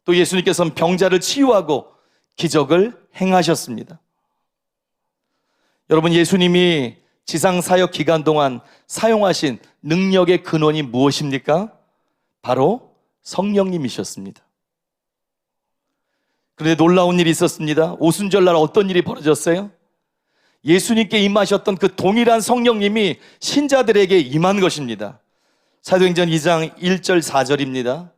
또 예수님께서는 병자를 치유하고 기적을 행하셨습니다. 여러분, 예수님이 지상사역 기간 동안 사용하신 능력의 근원이 무엇입니까? 바로 성령님이셨습니다. 그런데 놀라운 일이 있었습니다. 오순절날 어떤 일이 벌어졌어요? 예수님께 임하셨던 그 동일한 성령님이 신자들에게 임한 것입니다. 사도행전 2장 1절 4절입니다.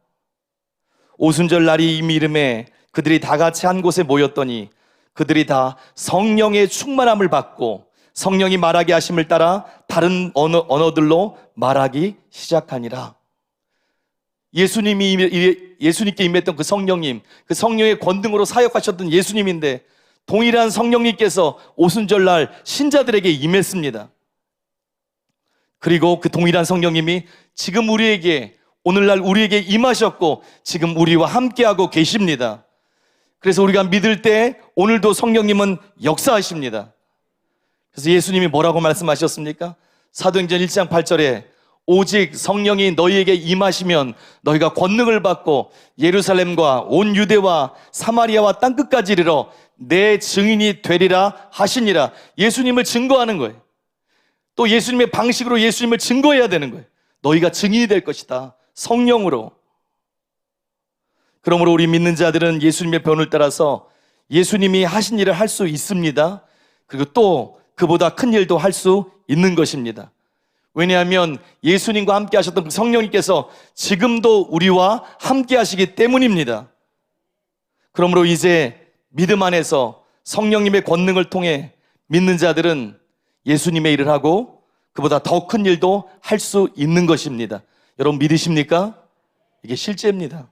오순절 날이 이미 이름에 그들이 다 같이 한 곳에 모였더니 그들이 다 성령의 충만함을 받고 성령이 말하게 하심을 따라 다른 언어들로 말하기 시작하니라. 예수님께 임했던 그 성령님, 그 성령의 권능으로 사역하셨던 예수님인데 동일한 성령님께서 오순절날 신자들에게 임했습니다. 그리고 그 동일한 성령님이 지금 우리에게, 오늘날 우리에게 임하셨고 지금 우리와 함께하고 계십니다. 그래서 우리가 믿을 때 오늘도 성령님은 역사하십니다. 그래서 예수님이 뭐라고 말씀하셨습니까? 사도행전 1장 8절에 오직 성령이 너희에게 임하시면 너희가 권능을 받고 예루살렘과 온 유대와 사마리아와 땅끝까지 이르러 내 증인이 되리라 하시니라. 예수님을 증거하는 거예요. 또 예수님의 방식으로 예수님을 증거해야 되는 거예요. 너희가 증인이 될 것이다. 성령으로. 그러므로 우리 믿는 자들은 예수님의 변을 따라서 예수님이 하신 일을 할 수 있습니다. 그리고 또 그보다 큰 일도 할 수 있는 것입니다. 왜냐하면 예수님과 함께 하셨던 그 성령님께서 지금도 우리와 함께 하시기 때문입니다. 그러므로 이제 믿음 안에서 성령님의 권능을 통해 믿는 자들은 예수님의 일을 하고 그보다 더 큰 일도 할 수 있는 것입니다. 여러분 믿으십니까? 이게 실제입니다.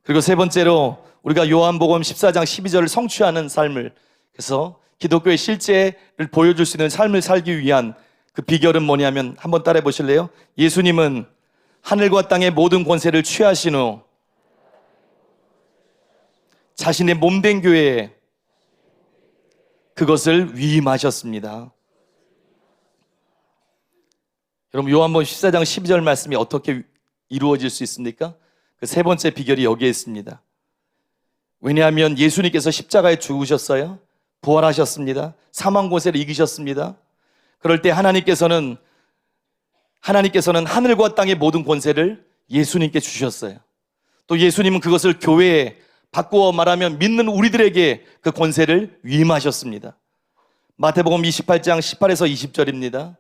그리고 세 번째로 우리가 요한복음 14장 12절을 성취하는 삶을, 그래서 기독교의 실제를 보여줄 수 있는 삶을 살기 위한 그 비결은 뭐냐면 한번 따라해 보실래요? 예수님은 하늘과 땅의 모든 권세를 취하신 후 자신의 몸된 교회에 그것을 위임하셨습니다. 여러분, 요한복음 14장 12절 말씀이 어떻게 이루어질 수 있습니까? 그 세 번째 비결이 여기에 있습니다. 왜냐하면 예수님께서 십자가에 죽으셨어요. 부활하셨습니다. 사망 권세를 이기셨습니다. 그럴 때 하나님께서는 하늘과 땅의 모든 권세를 예수님께 주셨어요. 또 예수님은 그것을 교회에 바꾸어 말하면 믿는 우리들에게 그 권세를 위임하셨습니다. 마태복음 28장 18에서 20절입니다.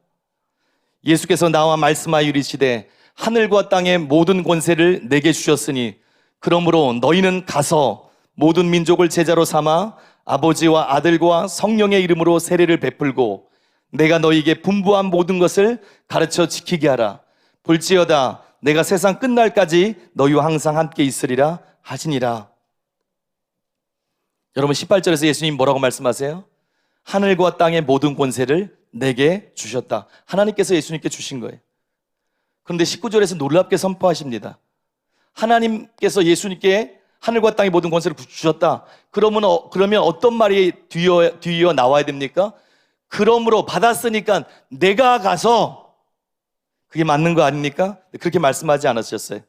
예수께서 나와 말씀하여 이르시되 하늘과 땅의 모든 권세를 내게 주셨으니 그러므로 너희는 가서 모든 민족을 제자로 삼아 아버지와 아들과 성령의 이름으로 세례를 베풀고 내가 너희에게 분부한 모든 것을 가르쳐 지키게 하라. 볼지어다 내가 세상 끝날까지 너희와 항상 함께 있으리라 하시니라. 여러분 18절에서 예수님 뭐라고 말씀하세요? 하늘과 땅의 모든 권세를 내게 주셨다. 하나님께서 예수님께 주신 거예요. 그런데 19절에서 놀랍게 선포하십니다. 하나님께서 예수님께 하늘과 땅의 모든 권세를 주셨다. 그러면 어떤 말이 뒤이어 나와야 됩니까? 그러므로 받았으니까 내가 가서, 그게 맞는 거 아닙니까? 그렇게 말씀하지 않으셨어요.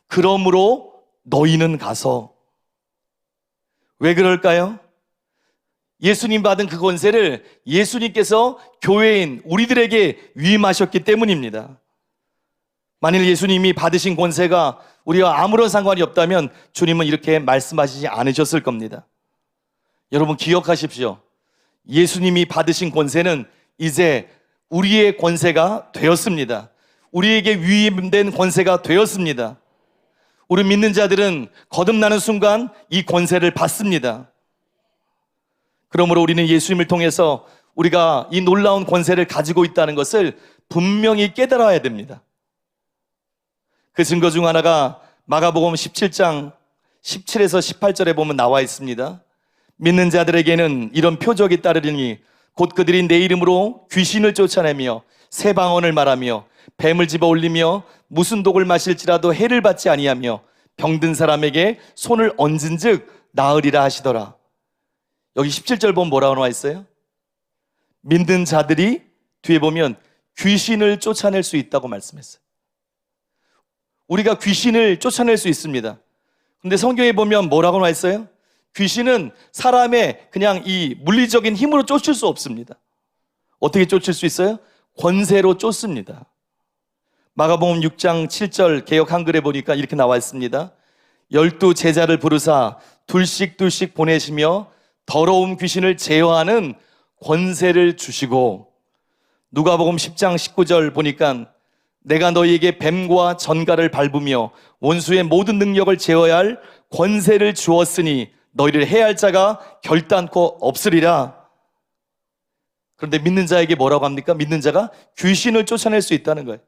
그러므로 너희는 가서. 왜 그럴까요? 예수님 받은 그 권세를 예수님께서 교회인 우리들에게 위임하셨기 때문입니다. 만일 예수님이 받으신 권세가 우리와 아무런 상관이 없다면 주님은 이렇게 말씀하시지 않으셨을 겁니다. 여러분 기억하십시오. 예수님이 받으신 권세는 이제 우리의 권세가 되었습니다. 우리에게 위임된 권세가 되었습니다. 우리 믿는 자들은 거듭나는 순간 이 권세를 받습니다. 그러므로 우리는 예수님을 통해서 우리가 이 놀라운 권세를 가지고 있다는 것을 분명히 깨달아야 됩니다. 그 증거 중 하나가 마가복음 17장 17에서 18절에 보면 나와 있습니다. 믿는 자들에게는 이런 표적이 따르리니 곧 그들이 내 이름으로 귀신을 쫓아내며 새 방언을 말하며 뱀을 집어 올리며 무슨 독을 마실지라도 해를 받지 아니하며 병든 사람에게 손을 얹은 즉 나으리라 하시더라. 여기 17절 보면 뭐라고 나와 있어요? 믿는 자들이 뒤에 보면 귀신을 쫓아낼 수 있다고 말씀했어요. 우리가 귀신을 쫓아낼 수 있습니다. 근데 성경에 보면 뭐라고 나와 있어요? 귀신은 사람의 그냥 이 물리적인 힘으로 쫓을 수 없습니다. 어떻게 쫓을 수 있어요? 권세로 쫓습니다. 마가복음 6장 7절 개역 한글에 보니까 이렇게 나와 있습니다. 12 제자를 부르사 둘씩 보내시며 더러운 귀신을 제어하는 권세를 주시고, 누가복음 10장 19절 보니까 내가 너희에게 뱀과 전갈을 밟으며 원수의 모든 능력을 제어해야 할 권세를 주었으니 너희를 해할 자가 결단코 없으리라. 그런데 믿는 자에게 뭐라고 합니까? 믿는 자가 귀신을 쫓아낼 수 있다는 거예요.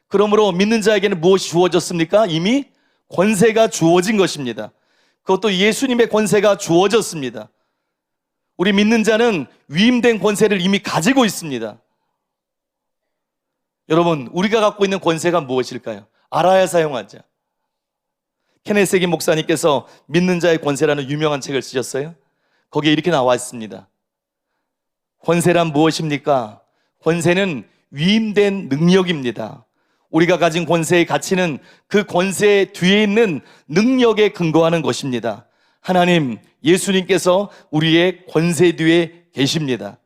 그러므로 믿는 자에게는 무엇이 주어졌습니까? 이미 권세가 주어진 것입니다. 그것도 예수님의 권세가 주어졌습니다. 우리 믿는 자는 위임된 권세를 이미 가지고 있습니다. 여러분, 우리가 갖고 있는 권세가 무엇일까요? 알아야 사용하자. 케네스 해긴 목사님께서 믿는 자의 권세라는 유명한 책을 쓰셨어요. 거기에 이렇게 나와 있습니다. 권세란 무엇입니까? 권세는 위임된 능력입니다. 우리가 가진 권세의 가치는 그 권세 뒤에 있는 능력에 근거하는 것입니다. 하나님, 예수님께서 우리의 권세 뒤에 계십니다.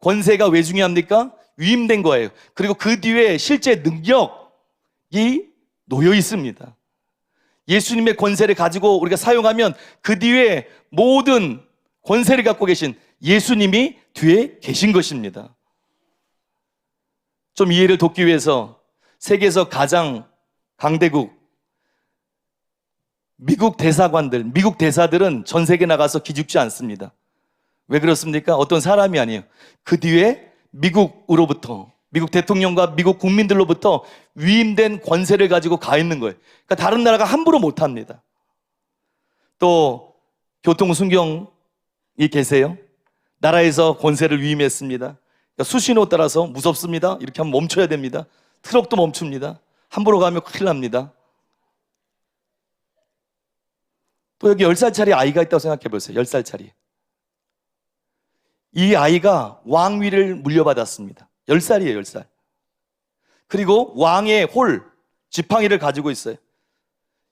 권세가 왜 중요합니까? 위임된 거예요. 그리고 그 뒤에 실제 능력이 놓여 있습니다. 예수님의 권세를 가지고 우리가 사용하면 그 뒤에 모든 권세를 갖고 계신 예수님이 뒤에 계신 것입니다. 좀 이해를 돕기 위해서 세계에서 가장 강대국 미국 대사관들, 미국 대사들은 전 세계 나가서 기죽지 않습니다. 왜 그렇습니까? 어떤 사람이 아니에요. 그 뒤에 미국으로부터, 미국 대통령과 미국 국민들로부터 위임된 권세를 가지고 가 있는 거예요. 그러니까 다른 나라가 함부로 못 합니다. 또 교통순경이 계세요. 나라에서 권세를 위임했습니다. 그러니까 수신호 따라서 무섭습니다. 이렇게 하면 멈춰야 됩니다. 트럭도 멈춥니다. 함부로 가면 큰일 납니다. 또 여기 10살짜리 아이가 있다고 생각해 보세요. 10살짜리. 이 아이가 왕위를 물려받았습니다. 10살이에요, 10살. 그리고 왕의 홀, 지팡이를 가지고 있어요.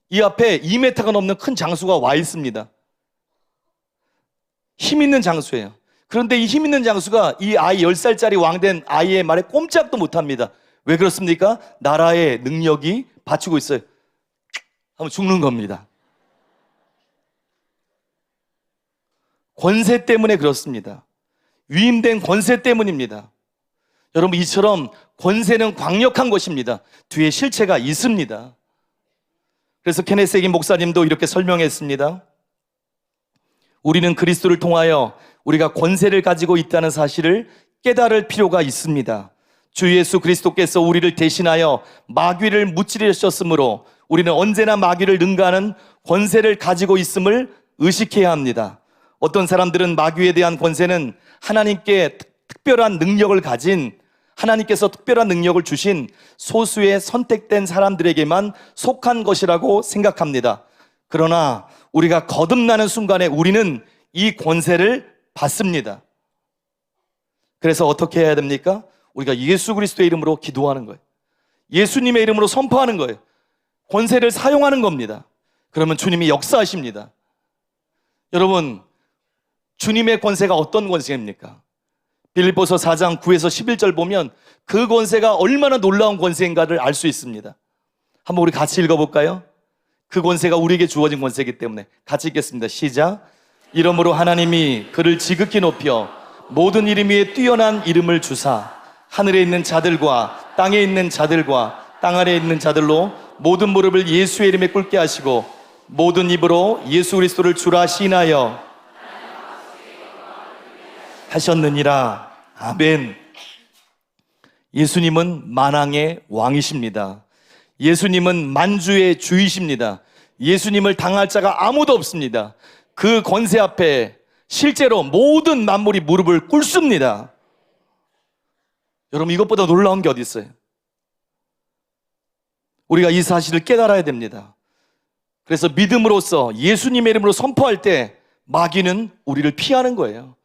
이 앞에 2m가 넘는 큰 장수가 와 있습니다. 힘 있는 장수예요. 그런데 이 힘 있는 장수가 이 아이 10살짜리 왕된 아이의 말에 꼼짝도 못합니다. 왜 그렇습니까? 나라의 능력이 받치고 있어요. 하면 죽는 겁니다. 권세 때문에 그렇습니다. 위임된 권세 때문입니다. 여러분, 이처럼 권세는 강력한 것입니다. 뒤에 실체가 있습니다. 그래서 케네스 해긴 목사님도 이렇게 설명했습니다. 우리는 그리스도를 통하여 우리가 권세를 가지고 있다는 사실을 깨달을 필요가 있습니다. 주 예수 그리스도께서 우리를 대신하여 마귀를 무찌르셨으므로 우리는 언제나 마귀를 능가하는 권세를 가지고 있음을 의식해야 합니다. 어떤 사람들은 마귀에 대한 권세는 하나님께 특별한 능력을 가진, 하나님께서 특별한 능력을 주신 소수의 선택된 사람들에게만 속한 것이라고 생각합니다. 그러나 우리가 거듭나는 순간에 우리는 이 권세를 받습니다. 그래서 어떻게 해야 됩니까? 우리가 예수 그리스도의 이름으로 기도하는 거예요. 예수님의 이름으로 선포하는 거예요. 권세를 사용하는 겁니다. 그러면 주님이 역사하십니다. 여러분, 주님의 권세가 어떤 권세입니까? 빌립보서 4장 9에서 11절 보면 그 권세가 얼마나 놀라운 권세인가를 알 수 있습니다. 한번 우리 같이 읽어볼까요? 그 권세가 우리에게 주어진 권세이기 때문에 같이 읽겠습니다. 시작. 이러므로 하나님이 그를 지극히 높여 모든 이름 위에 뛰어난 이름을 주사 하늘에 있는 자들과 땅에 있는 자들과 땅 아래에 있는 자들로 모든 무릎을 예수의 이름에 꿇게 하시고 모든 입으로 예수 그리스도를 주라 시인하여 하셨느니라. 아멘. 예수님은 만왕의 왕이십니다. 예수님은 만주의 주이십니다. 예수님을 당할 자가 아무도 없습니다. 그 권세 앞에 실제로 모든 만물이 무릎을 꿇습니다. 여러분, 이것보다 놀라운 게 어디 있어요? 우리가 이 사실을 깨달아야 됩니다. 그래서 믿음으로써 예수님의 이름으로 선포할 때 마귀는 우리를 피하는 거예요.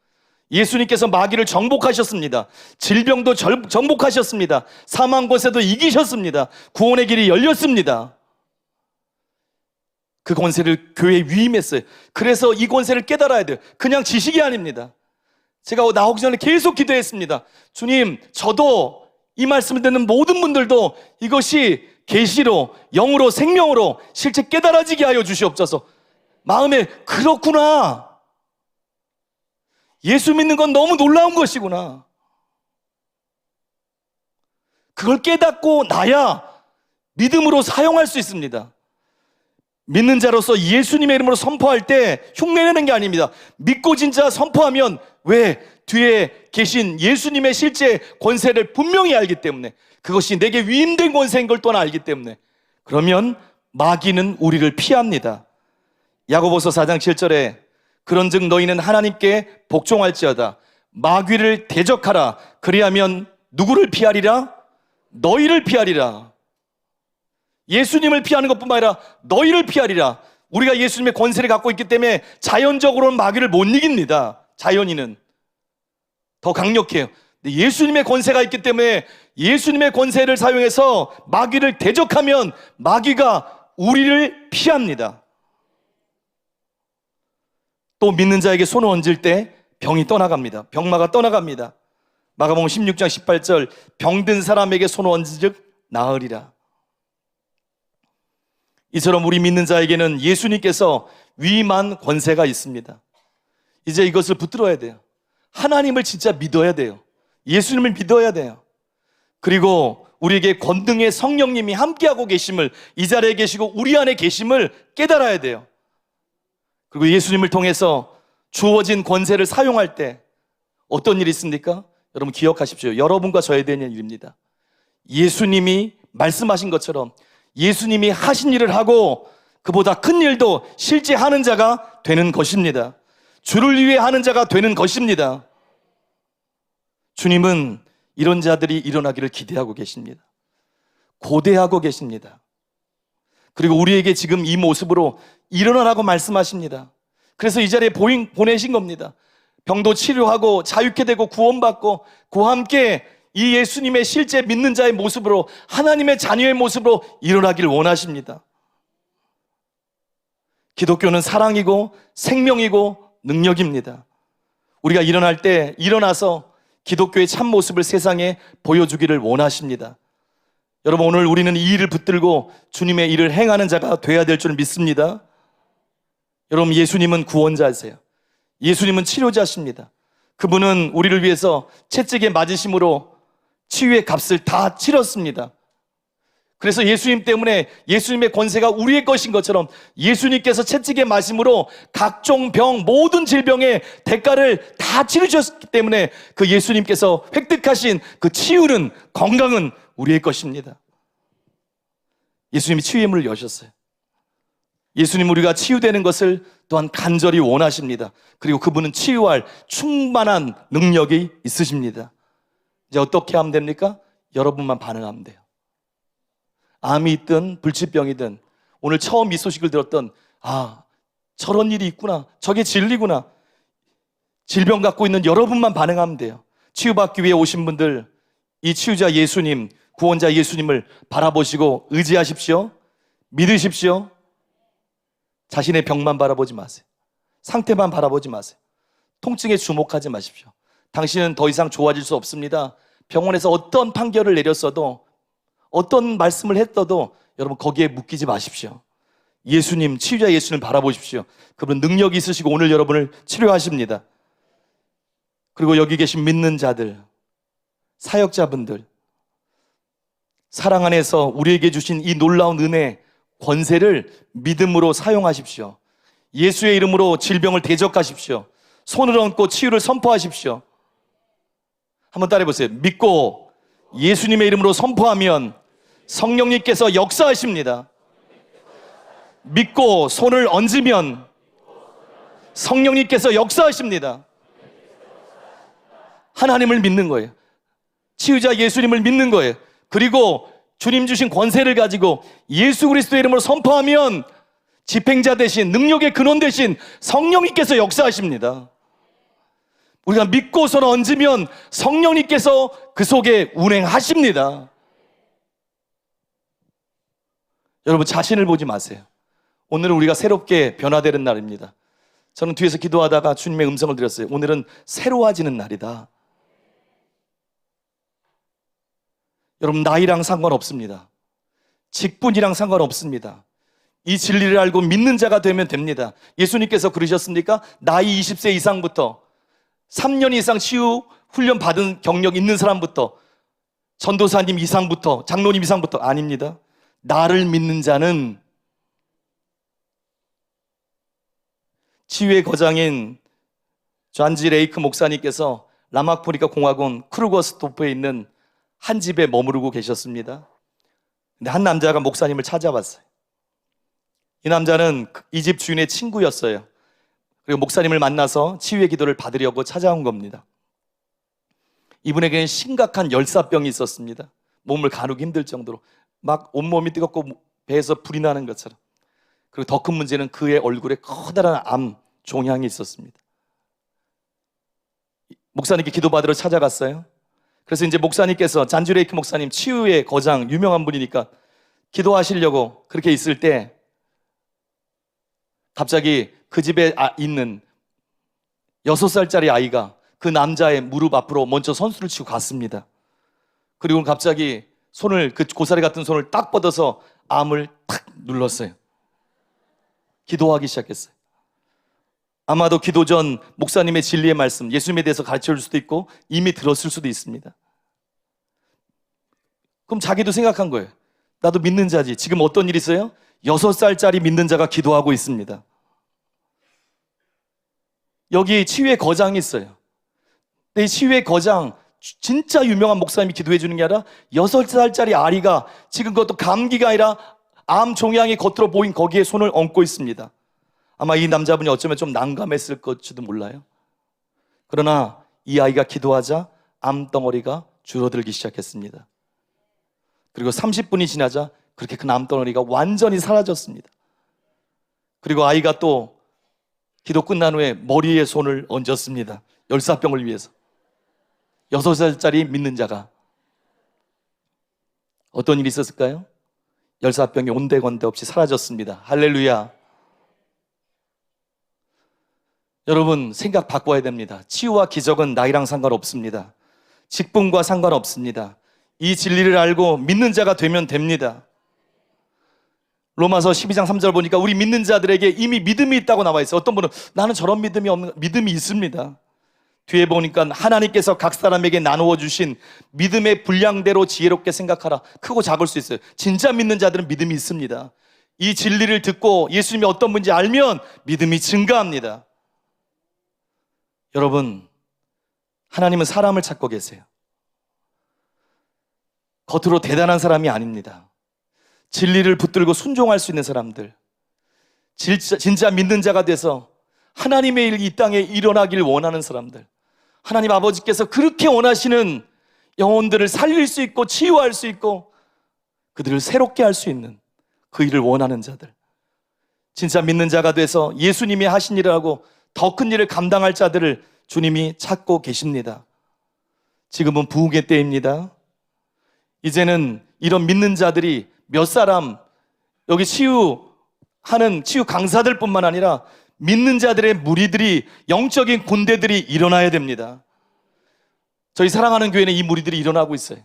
예수님께서 마귀를 정복하셨습니다. 질병도 정복하셨습니다. 사망 권세도 이기셨습니다. 구원의 길이 열렸습니다. 그 권세를 교회에 위임했어요. 그래서 이 권세를 깨달아야 돼요. 그냥 지식이 아닙니다. 제가 나오기 전에 계속 기도했습니다. 주님, 저도 이 말씀을 듣는 모든 분들도 이것이 계시로, 영으로, 생명으로 실제 깨달아지게 하여 주시옵소서. 마음에 그렇구나, 예수 믿는 건 너무 놀라운 것이구나, 그걸 깨닫고 나야 믿음으로 사용할 수 있습니다. 믿는 자로서 예수님의 이름으로 선포할 때 흉내내는 게 아닙니다. 믿고 진짜 선포하면, 왜? 뒤에 계신 예수님의 실제 권세를 분명히 알기 때문에, 그것이 내게 위임된 권세인 걸 또한 알기 때문에, 그러면 마귀는 우리를 피합니다. 야고보서 4장 7절에 그런즉 너희는 하나님께 복종할지어다 마귀를 대적하라 그리하면 누구를 피하리라? 너희를 피하리라. 예수님을 피하는 것뿐만 아니라 너희를 피하리라. 우리가 예수님의 권세를 갖고 있기 때문에 자연적으로는 마귀를 못 이깁니다. 자연인은 더 강력해요. 근데 예수님의 권세가 있기 때문에 예수님의 권세를 사용해서 마귀를 대적하면 마귀가 우리를 피합니다. 또 믿는 자에게 손을 얹을 때 병이 떠나갑니다. 병마가 떠나갑니다. 마가복음 16장 18절 병든 사람에게 손을 얹은즉 나으리라. 이처럼 우리 믿는 자에게는 예수님께서 위임한 권세가 있습니다. 이제 이것을 붙들어야 돼요. 하나님을 진짜 믿어야 돼요. 예수님을 믿어야 돼요. 그리고 우리에게 권능의 성령님이 함께하고 계심을, 이 자리에 계시고 우리 안에 계심을 깨달아야 돼요. 그리고 예수님을 통해서 주어진 권세를 사용할 때 어떤 일이 있습니까? 여러분 기억하십시오. 여러분과 저에 대한 일입니다. 예수님이 말씀하신 것처럼 예수님이 하신 일을 하고 그보다 큰 일도 실제 하는 자가 되는 것입니다. 주를 위해 하는 자가 되는 것입니다. 주님은 이런 자들이 일어나기를 기대하고 계십니다. 고대하고 계십니다. 그리고 우리에게 지금 이 모습으로 일어나라고 말씀하십니다. 그래서 이 자리에 보내신 겁니다. 병도 치료하고 자유케 되고 구원받고 그와 함께 이 예수님의 실제 믿는 자의 모습으로, 하나님의 자녀의 모습으로 일어나길 원하십니다. 기독교는 사랑이고 생명이고 능력입니다. 우리가 일어날 때 일어나서 기독교의 참모습을 세상에 보여주기를 원하십니다. 여러분, 오늘 우리는 이 일을 붙들고 주님의 일을 행하는 자가 되어야 될 줄 믿습니다. 여러분, 예수님은 구원자이세요. 예수님은 치료자십니다. 그분은 우리를 위해서 채찍에 맞으심으로 치유의 값을 다 치렀습니다. 그래서 예수님 때문에 예수님의 권세가 우리의 것인 것처럼 예수님께서 채찍에 맞음으로 각종 병, 모든 질병의 대가를 다 치르셨기 때문에 그 예수님께서 획득하신 그 치유는, 건강은 우리의 것입니다. 예수님이 치유의 문을 여셨어요. 예수님, 우리가 치유되는 것을 또한 간절히 원하십니다. 그리고 그분은 치유할 충만한 능력이 있으십니다. 이제 어떻게 하면 됩니까? 여러분만 반응하면 돼요. 암이 있든 불치병이든 오늘 처음 이 소식을 들었던, 저런 일이 있구나, 저게 진리구나, 질병 갖고 있는 여러분만 반응하면 돼요. 치유받기 위해 오신 분들, 이 치유자 예수님, 구원자 예수님을 바라보시고 의지하십시오. 믿으십시오. 자신의 병만 바라보지 마세요. 상태만 바라보지 마세요. 통증에 주목하지 마십시오. 당신은 더 이상 좋아질 수 없습니다. 병원에서 어떤 판결을 내렸어도, 어떤 말씀을 했어도 여러분 거기에 묶이지 마십시오. 예수님, 치유자 예수님을 바라보십시오. 그분 능력이 있으시고 오늘 여러분을 치료하십니다. 그리고 여기 계신 믿는 자들, 사역자분들, 사랑 안에서 우리에게 주신 이 놀라운 은혜, 권세를 믿음으로 사용하십시오. 예수의 이름으로 질병을 대적하십시오. 손을 얹고 치유를 선포하십시오. 한번 따라해보세요. 믿고 예수님의 이름으로 선포하면 성령님께서 역사하십니다. 믿고 손을 얹으면 성령님께서 역사하십니다. 하나님을 믿는 거예요. 치유자 예수님을 믿는 거예요. 그리고 주님 주신 권세를 가지고 예수 그리스도의 이름으로 선포하면 집행자 대신, 능력의 근원 대신 성령님께서 역사하십니다. 우리가 믿고 손을 얹으면 성령님께서 그 속에 운행하십니다. 여러분, 자신을 보지 마세요. 오늘은 우리가 새롭게 변화되는 날입니다. 저는 뒤에서 기도하다가 주님의 음성을 드렸어요. 오늘은 새로워지는 날이다. 여러분, 나이랑 상관없습니다. 직분이랑 상관없습니다. 이 진리를 알고 믿는 자가 되면 됩니다. 예수님께서 그러셨습니까? 나이 20세 이상부터, 3년 이상 치유 훈련 받은 경력 있는 사람부터, 전도사님 이상부터, 장로님 이상부터, 아닙니다. 나를 믿는 자는, 치유의 거장인 존지 레이크 목사님께서 라마프리카 공화군 크루거스토프에 있는 한 집에 머무르고 계셨습니다. 근데 한 남자가 목사님을 찾아왔어요. 이 남자는 이 집 주인의 친구였어요. 그리고 목사님을 만나서 치유의 기도를 받으려고 찾아온 겁니다. 이분에게는 심각한 열사병이 있었습니다. 몸을 가누기 힘들 정도로 막 온몸이 뜨겁고 배에서 불이 나는 것처럼. 그리고 더 큰 문제는 그의 얼굴에 커다란 암 종양이 있었습니다. 목사님께 기도받으러 찾아갔어요. 그래서 이제 목사님께서, 잔주레이크 목사님, 치유의 거장, 유명한 분이니까 기도하시려고 그렇게 있을 때 갑자기 그 집에 있는 6살짜리 아이가 그 남자의 무릎 앞으로 먼저 선수를 치고 갔습니다. 그리고 갑자기 손을, 그 고사리 같은 손을 딱 뻗어서 암을 탁 눌렀어요. 기도하기 시작했어요. 아마도 기도 전 목사님의 진리의 말씀, 예수님에 대해서 가르쳐 줄 수도 있고 이미 들었을 수도 있습니다. 그럼 자기도 생각한 거예요. 나도 믿는 자지. 지금 어떤 일이 있어요? 6살짜리 믿는 자가 기도하고 있습니다. 여기 치유의 거장이 있어요. 근데 이 치유의 거장, 진짜 유명한 목사님이 기도해 주는 게 아니라 6살짜리 아리가 지금 그것도 감기가 아니라 암 종양이 겉으로 보인 거기에 손을 얹고 있습니다. 아마 이 남자분이 어쩌면 좀 난감했을 것지도 몰라요. 그러나 이 아이가 기도하자 암덩어리가 줄어들기 시작했습니다. 그리고 30분이 지나자 그렇게 그 암덩어리가 완전히 사라졌습니다. 그리고 아이가 또 기도 끝난 후에 머리에 손을 얹었습니다. 열사병을 위해서. 6살짜리 믿는 자가. 어떤 일이 있었을까요? 열사병이 온데건데 없이 사라졌습니다. 할렐루야. 여러분, 생각 바꿔야 됩니다. 치유와 기적은 나이랑 상관없습니다. 직분과 상관없습니다. 이 진리를 알고 믿는 자가 되면 됩니다. 로마서 12장 3절 보니까 우리 믿는 자들에게 이미 믿음이 있다고 나와 있어요. 어떤 분은 나는 저런 믿음이 없는, 믿음이 있습니다. 뒤에 보니까 하나님께서 각 사람에게 나누어 주신 믿음의 분량대로 지혜롭게 생각하라. 크고 작을 수 있어요. 진짜 믿는 자들은 믿음이 있습니다. 이 진리를 듣고 예수님이 어떤 분인지 알면 믿음이 증가합니다. 여러분, 하나님은 사람을 찾고 계세요. 겉으로 대단한 사람이 아닙니다. 진리를 붙들고 순종할 수 있는 사람들, 진짜 믿는 자가 돼서 하나님의 일이 이 땅에 일어나길 원하는 사람들, 하나님 아버지께서 그렇게 원하시는 영혼들을 살릴 수 있고 치유할 수 있고 그들을 새롭게 할 수 있는 그 일을 원하는 자들, 진짜 믿는 자가 돼서 예수님이 하신 일을 하고 더 큰 일을 감당할 자들을 주님이 찾고 계십니다. 지금은 부흥의 때입니다. 이제는 이런 믿는 자들이 몇 사람, 여기 치유하는 치유 강사들 뿐만 아니라 믿는 자들의 무리들이, 영적인 군대들이 일어나야 됩니다. 저희 사랑하는 교회는 이 무리들이 일어나고 있어요.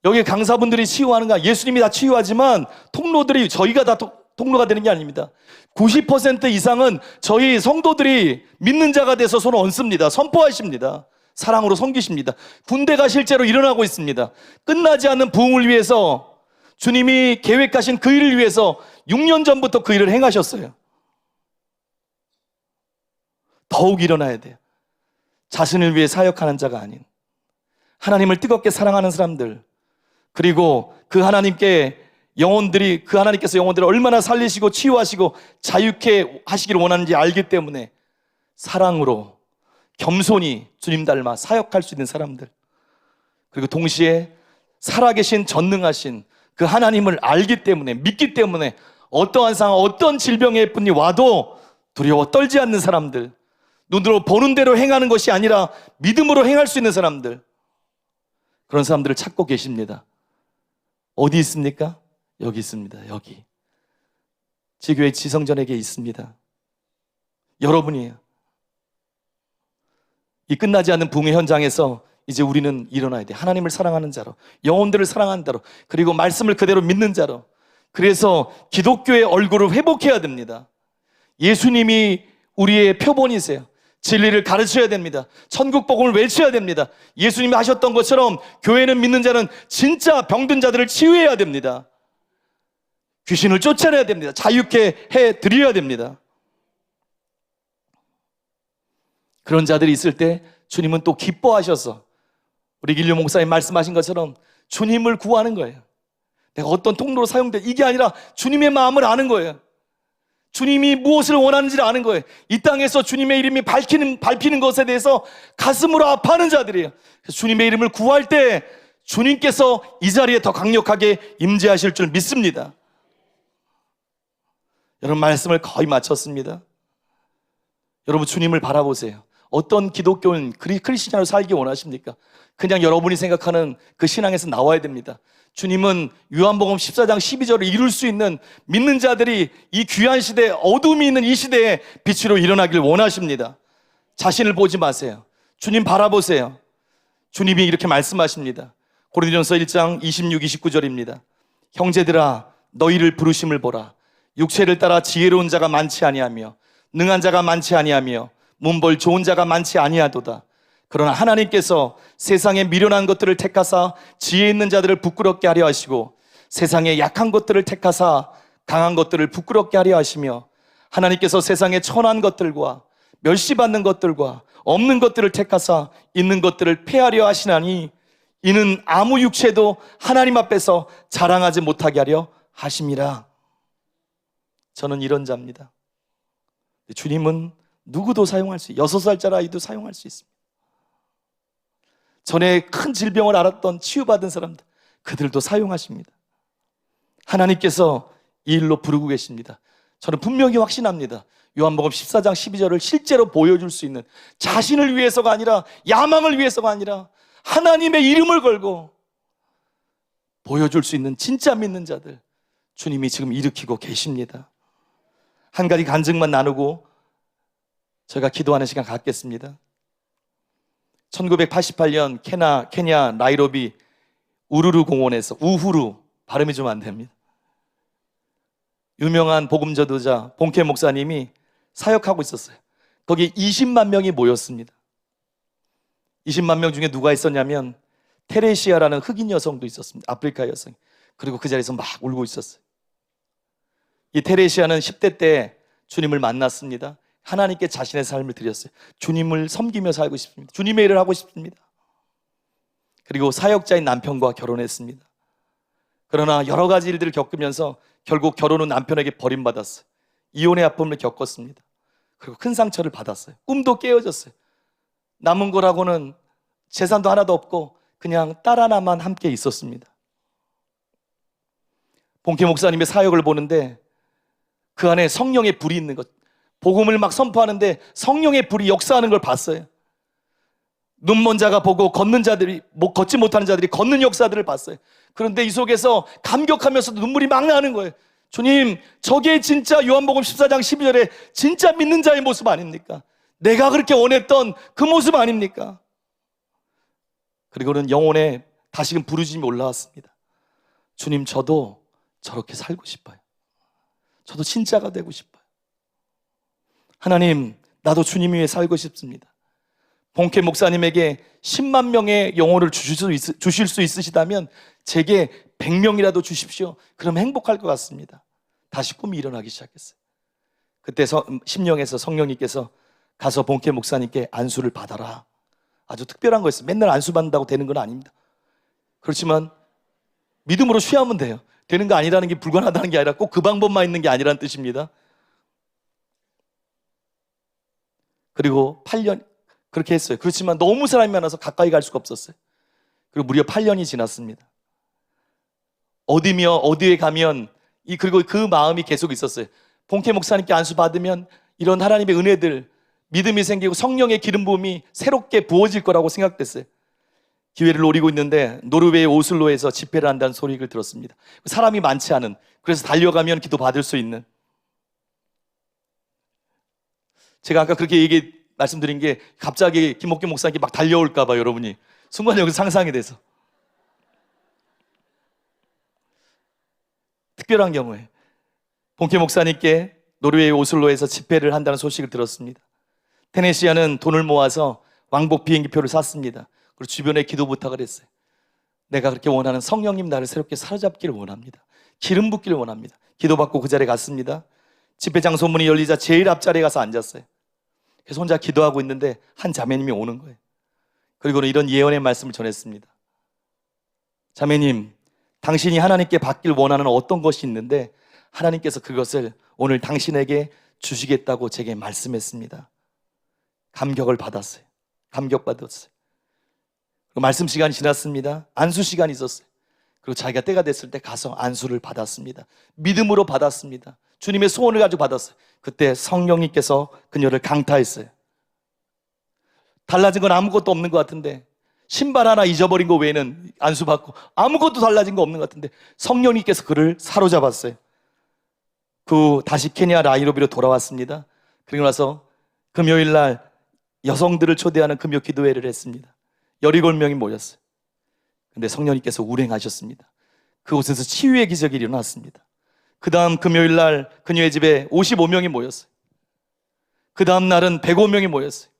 여기 강사분들이 치유하는 거, 예수님이 다 치유하지만 통로들이 저희가 다 통로가 되는 게 아닙니다. 90% 이상은 저희 성도들이 믿는 자가 돼서 손을 얹습니다. 선포하십니다. 사랑으로 섬기십니다. 군대가 실제로 일어나고 있습니다. 끝나지 않는 부흥을 위해서 주님이 계획하신 그 일을 위해서 6년 전부터 그 일을 행하셨어요. 더욱 일어나야 돼요. 자신을 위해 사역하는 자가 아닌 하나님을 뜨겁게 사랑하는 사람들, 그리고 그 하나님께 그 하나님께서 영혼들을 얼마나 살리시고 치유하시고 자유케 하시기를 원하는지 알기 때문에 사랑으로 겸손히 주님 닮아 사역할 수 있는 사람들, 그리고 동시에 살아계신 전능하신 그 하나님을 알기 때문에, 믿기 때문에 어떠한 상황, 어떤 질병의 분이 와도 두려워 떨지 않는 사람들, 눈으로 보는 대로 행하는 것이 아니라 믿음으로 행할 수 있는 사람들, 그런 사람들을 찾고 계십니다. 어디 있습니까? 여기 있습니다. 여기 지교회 지성전에게 있습니다. 여러분이에요. 이 끝나지 않는 부흥의 현장에서 이제 우리는 일어나야 돼. 하나님을 사랑하는 자로, 영혼들을 사랑하는 자로, 그리고 말씀을 그대로 믿는 자로. 그래서 기독교의 얼굴을 회복해야 됩니다. 예수님이 우리의 표본이세요. 진리를 가르쳐야 됩니다. 천국 복음을 외쳐야 됩니다. 예수님이 하셨던 것처럼 교회는, 믿는 자는 진짜 병든 자들을 치유해야 됩니다. 귀신을 쫓아내야 됩니다. 자유케 해드려야 됩니다. 그런 자들이 있을 때 주님은 또 기뻐하셔서 우리 길류 목사님 말씀하신 것처럼 주님을 구하는 거예요. 내가 어떤 통로로 사용돼, 이게 아니라 주님의 마음을 아는 거예요. 주님이 무엇을 원하는지를 아는 거예요. 이 땅에서 주님의 이름이 밟히는 것에 대해서 가슴으로 아파하는 자들이에요. 그래서 주님의 이름을 구할 때 주님께서 이 자리에 더 강력하게 임재하실 줄 믿습니다. 여러분, 말씀을 거의 마쳤습니다. 여러분, 주님을 바라보세요. 어떤 기독교인, 크리스찬으로 살기 원하십니까? 그냥 여러분이 생각하는 그 신앙에서 나와야 됩니다. 주님은 요한복음 14장 12절을 이룰 수 있는 믿는 자들이 이 귀한 시대에, 어둠이 있는 이 시대에 빛으로 일어나길 원하십니다. 자신을 보지 마세요. 주님 바라보세요. 주님이 이렇게 말씀하십니다. 고린도전서 1장 26, 29절입니다. 형제들아, 너희를 부르심을 보라. 육체를 따라 지혜로운 자가 많지 아니하며 능한 자가 많지 아니하며 문벌 좋은 자가 많지 아니하도다. 그러나 하나님께서 세상에 미련한 것들을 택하사 지혜 있는 자들을 부끄럽게 하려 하시고 세상에 약한 것들을 택하사 강한 것들을 부끄럽게 하려 하시며 하나님께서 세상에 천한 것들과 멸시받는 것들과 없는 것들을 택하사 있는 것들을 폐하려 하시나니 이는 아무 육체도 하나님 앞에서 자랑하지 못하게 하려 하심이라. 저는 이런 자입니다. 주님은 누구도 사용할 수 있어요. 6살짜리 아이도 사용할 수 있습니다. 전에 큰 질병을 앓았던 치유받은 사람들, 그들도 사용하십니다. 하나님께서 이 일로 부르고 계십니다. 저는 분명히 확신합니다. 요한복음 14장 12절을 실제로 보여줄 수 있는, 자신을 위해서가 아니라, 야망을 위해서가 아니라 하나님의 이름을 걸고 보여줄 수 있는 진짜 믿는 자들, 주님이 지금 일으키고 계십니다. 한 가지 간증만 나누고 저희가 기도하는 시간 갖겠습니다. 1988년 케냐 나이로비 우루루 공원에서, 우후루 발음이 좀 안 됩니다. 유명한 복음 전도자 본케 목사님이 사역하고 있었어요. 거기 20만 명이 모였습니다. 20만 명 중에 누가 있었냐면 테레시아라는 흑인 여성도 있었습니다. 아프리카 여성. 그리고 그 자리에서 막 울고 있었어요. 이 테레시아는 10대 때 주님을 만났습니다. 하나님께 자신의 삶을 드렸어요. 주님을 섬기며 살고 싶습니다. 주님의 일을 하고 싶습니다. 그리고 사역자인 남편과 결혼했습니다. 그러나 여러 가지 일들을 겪으면서 결국 결혼 후 남편에게 버림받았어요. 이혼의 아픔을 겪었습니다. 그리고 큰 상처를 받았어요. 꿈도 깨어졌어요. 남은 거라고는 재산도 하나도 없고 그냥 딸 하나만 함께 있었습니다. 본케 목사님의 사역을 보는데 그 안에 성령의 불이 있는 것, 복음을 막 선포하는데 성령의 불이 역사하는 걸 봤어요. 눈먼 자가 보고 걷는 자들이, 걷지 못하는 자들이 걷는 역사들을 봤어요. 그런데 이 속에서 감격하면서도 눈물이 막 나는 거예요. 주님, 저게 진짜 요한복음 14장 12절에 진짜 믿는 자의 모습 아닙니까? 내가 그렇게 원했던 그 모습 아닙니까? 그리고는 영혼에 다시금 부르짖음이 올라왔습니다. 주님, 저도 저렇게 살고 싶어요. 저도 진짜가 되고 싶어요. 하나님, 나도 주님 위해 살고 싶습니다. 본케 목사님에게 10만 명의 영혼을 주실 수 있으시다면 제게 100명이라도 주십시오. 그럼 행복할 것 같습니다. 다시 꿈이 일어나기 시작했어요. 그때 심령에서 성령님께서 가서 본케 목사님께 안수를 받아라. 아주 특별한 거였어요. 맨날 안수 받는다고 되는 건 아닙니다. 그렇지만 믿음으로 취하면 돼요. 되는 거 아니라는 게 불가능하다는 게 아니라 꼭 그 방법만 있는 게 아니라는 뜻입니다. 그리고 8년 그렇게 했어요. 그렇지만 너무 사람이 많아서 가까이 갈 수가 없었어요. 그리고 무려 8년이 지났습니다. 어디에 가면 그리고 그 마음이 계속 있었어요. 본케 목사님께 안수 받으면 이런 하나님의 은혜들, 믿음이 생기고 성령의 기름 부음이 새롭게 부어질 거라고 생각됐어요. 기회를 노리고 있는데 노르웨이 오슬로에서 집회를 한다는 소리를 들었습니다. 사람이 많지 않은, 그래서 달려가면 기도 받을 수 있는. 제가 아까 그렇게 말씀드린 게 갑자기 김옥균 목사님께 막 달려올까 봐 여러분이 순간 여기서 상상이 돼서. 특별한 경우에 본케 목사님께 노르웨이 오슬로에서 집회를 한다는 소식을 들었습니다. 테네시아는 돈을 모아서 왕복 비행기표를 샀습니다. 그리고 주변에 기도 부탁을 했어요. 내가 그렇게 원하는 성령님 나를 새롭게 사로잡기를 원합니다. 기름 붓기를 원합니다. 기도받고 그 자리에 갔습니다. 집회 장소 문이 열리자 제일 앞자리에 가서 앉았어요. 그래서 혼자 기도하고 있는데 한 자매님이 오는 거예요. 그리고는 이런 예언의 말씀을 전했습니다. 자매님, 당신이 하나님께 받길 원하는 어떤 것이 있는데 하나님께서 그것을 오늘 당신에게 주시겠다고 제게 말씀했습니다. 감격을 받았어요. 감격받았어요. 말씀 시간이 지났습니다. 안수 시간이 있었어요. 그리고 자기가 때가 됐을 때 가서 안수를 받았습니다. 믿음으로 받았습니다. 주님의 소원을 가지고 받았어요. 그때 성령님께서 그녀를 강타했어요. 달라진 건 아무것도 없는 것 같은데, 신발 하나 잊어버린 거 외에는 안수받고 아무것도 달라진 거 없는 것 같은데 성령님께서 그를 사로잡았어요. 다시 케냐 나이로비로 돌아왔습니다. 그리고 나서 금요일 날 여성들을 초대하는 금요 기도회를 했습니다. 17명이 모였어요. 근데 성령님께서 운행하셨습니다. 그곳에서 치유의 기적이 일어났습니다. 그 다음 금요일 날 그녀의 집에 55명이 모였어요. 그 다음 날은 105명이 모였어요.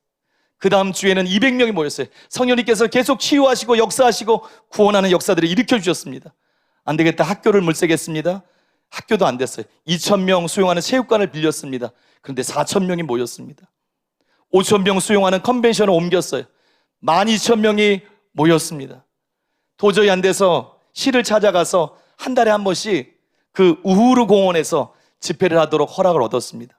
그 다음 주에는 200명이 모였어요. 성령님께서 계속 치유하시고 역사하시고 구원하는 역사들을 일으켜 주셨습니다. 안 되겠다, 학교를 물색했습니다. 학교도 안 됐어요. 2,000명 수용하는 체육관을 빌렸습니다. 그런데 4,000명이 모였습니다. 5,000명 수용하는 컨벤션을 옮겼어요. 12,000명이 모였습니다. 도저히 안 돼서 시를 찾아가서 한 달에 한 번씩 그 우후르 공원에서 집회를 하도록 허락을 얻었습니다.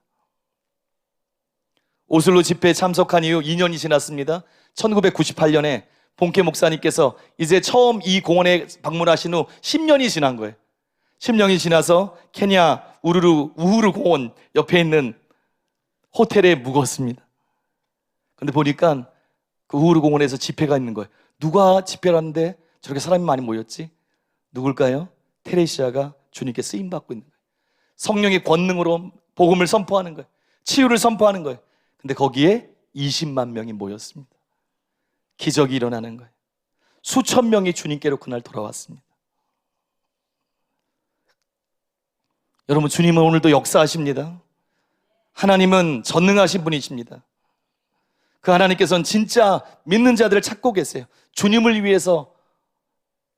오슬로 집회에 참석한 이후 2년이 지났습니다. 1998년에 본케 목사님께서 이제 처음 이 공원에 방문하신 후 10년이 지난 거예요. 10년이 지나서 케냐 우후르 공원 옆에 있는 호텔에 묵었습니다. 근데 보니까 그 우후르 공원에서 집회가 있는 거예요. 누가 집회를 하는데 저렇게 사람이 많이 모였지? 누굴까요? 테레시아가 주님께 쓰임받고 있는 거예요. 성령의 권능으로 복음을 선포하는 거예요. 치유를 선포하는 거예요. 근데 거기에 20만 명이 모였습니다. 기적이 일어나는 거예요. 수천 명이 주님께로 그날 돌아왔습니다. 여러분, 주님은 오늘도 역사하십니다. 하나님은 전능하신 분이십니다. 그 하나님께서는 진짜 믿는 자들을 찾고 계세요. 주님을 위해서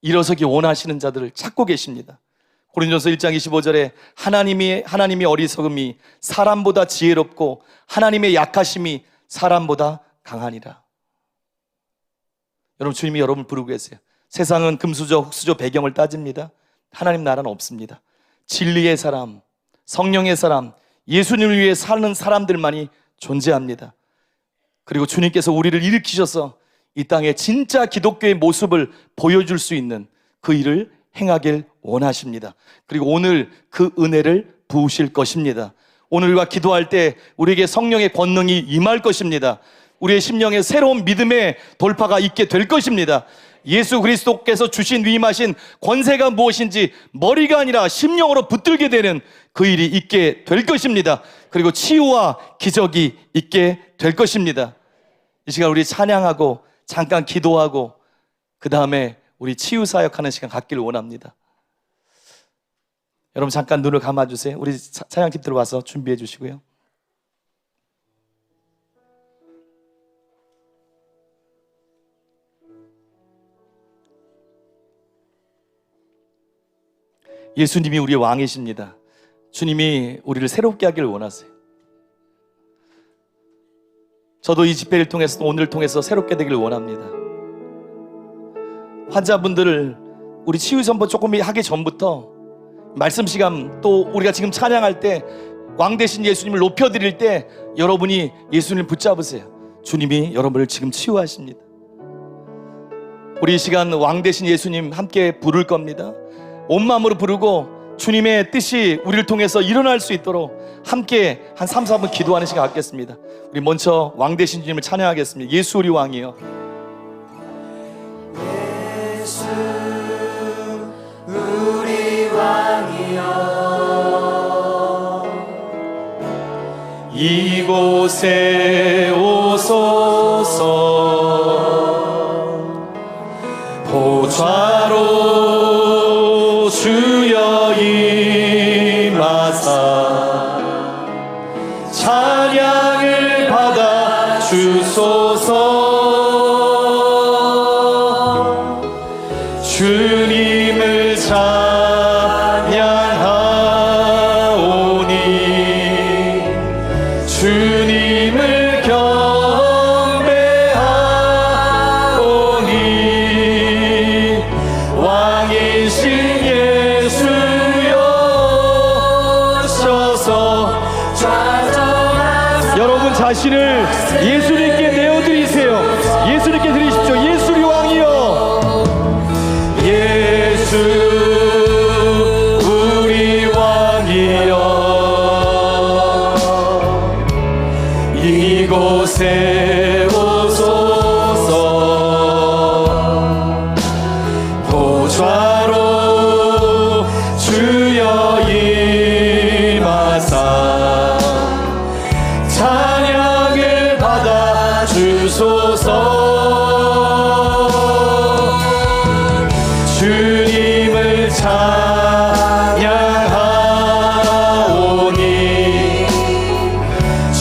일어서기 원하시는 자들을 찾고 계십니다. 고린도전서 1장 25절에 하나님이 어리석음이 사람보다 지혜롭고 하나님의 약하심이 사람보다 강하니라. 여러분, 주님이 여러분을 부르고 계세요. 세상은 금수저, 흙수저 배경을 따집니다. 하나님 나라는 없습니다. 진리의 사람, 성령의 사람, 예수님을 위해 사는 사람들만이 존재합니다. 그리고 주님께서 우리를 일으키셔서 이 땅에 진짜 기독교의 모습을 보여줄 수 있는 그 일을 행하길 원하십니다. 그리고 오늘 그 은혜를 부으실 것입니다. 오늘과 기도할 때 우리에게 성령의 권능이 임할 것입니다. 우리의 심령에 새로운 믿음의 돌파가 있게 될 것입니다. 예수 그리스도께서 주신 위임하신 권세가 무엇인지 머리가 아니라 심령으로 붙들게 되는 그 일이 있게 될 것입니다. 그리고 치유와 기적이 있게 될 것입니다. 이 시간 우리 찬양하고 잠깐 기도하고 그 다음에 우리 치유 사역하는 시간 갖기를 원합니다. 여러분, 잠깐 눈을 감아주세요. 우리 찬양팀 들어와서 준비해 주시고요. 예수님이 우리의 왕이십니다. 주님이 우리를 새롭게 하기를 원하세요. 저도 이 집회를 통해서 오늘을 통해서 새롭게 되기를 원합니다. 환자분들을 우리 치유 선포 조금 하기 전부터 말씀 시간, 또 우리가 지금 찬양할 때 왕 대신 예수님을 높여드릴 때 여러분이 예수님을 붙잡으세요. 주님이 여러분을 지금 치유하십니다. 우리 이 시간 왕 대신 예수님 함께 부를 겁니다. 온 마음으로 부르고 주님의 뜻이 우리를 통해서 일어날 수 있도록 함께 한 3, 4분 기도하는 시간 갖겠습니다. 우리 먼저 왕 대신 주님을 찬양하겠습니다. 예수 우리 왕이여.
예수 우리 왕이여.
이곳에 오소서. 보좌로 주여 임하사 찬양을 받아 주소서. 주님을 찬양하오니 주님을 경배하오니 왕이신 예수여 오셔서 여러분 자신을 예수님께 내어드리세요. 예수님께 드리십시오. 예수 우리 왕이여. 예수 우리 왕이여. 이곳에 오소서. 보좌로 주여 임하사 찬양을 받아 주소서. 주님을 찬양하오니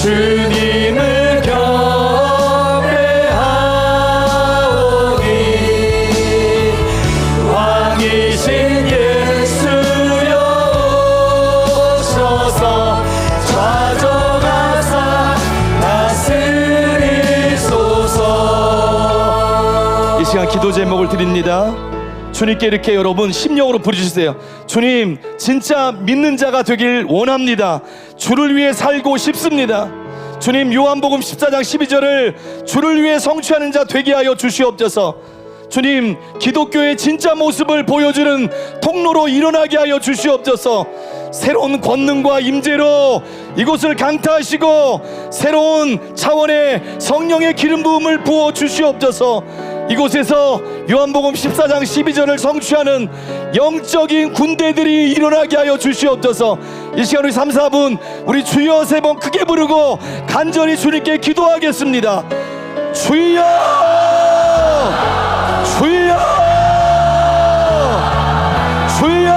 주님을 경배하오니 왕이신 예수여 오셔서 좌정하사 다스리소서. 이 시간 기도 제목을 드립니다. 주님께 이렇게 여러분 심령으로 부르주세요. 주님, 진짜 믿는 자가 되길 원합니다. 주를 위해 살고 싶습니다. 주님, 요한복음 14장 12절을 주를 위해 성취하는 자 되게 하여 주시옵소서. 주님, 기독교의 진짜 모습을 보여주는 통로로 일어나게 하여 주시옵소서. 새로운 권능과 임재로 이곳을 강타하시고 새로운 차원의 성령의 기름 부음을 부어 주시옵소서. 이곳에서 요한복음 14장 12절을 성취하는 영적인 군대들이 일어나게 하여 주시옵소서. 이 시간 우리 3, 4분 우리 주여 3번 크게 부르고 간절히 주님께 기도하겠습니다. 주여, 주여, 주여,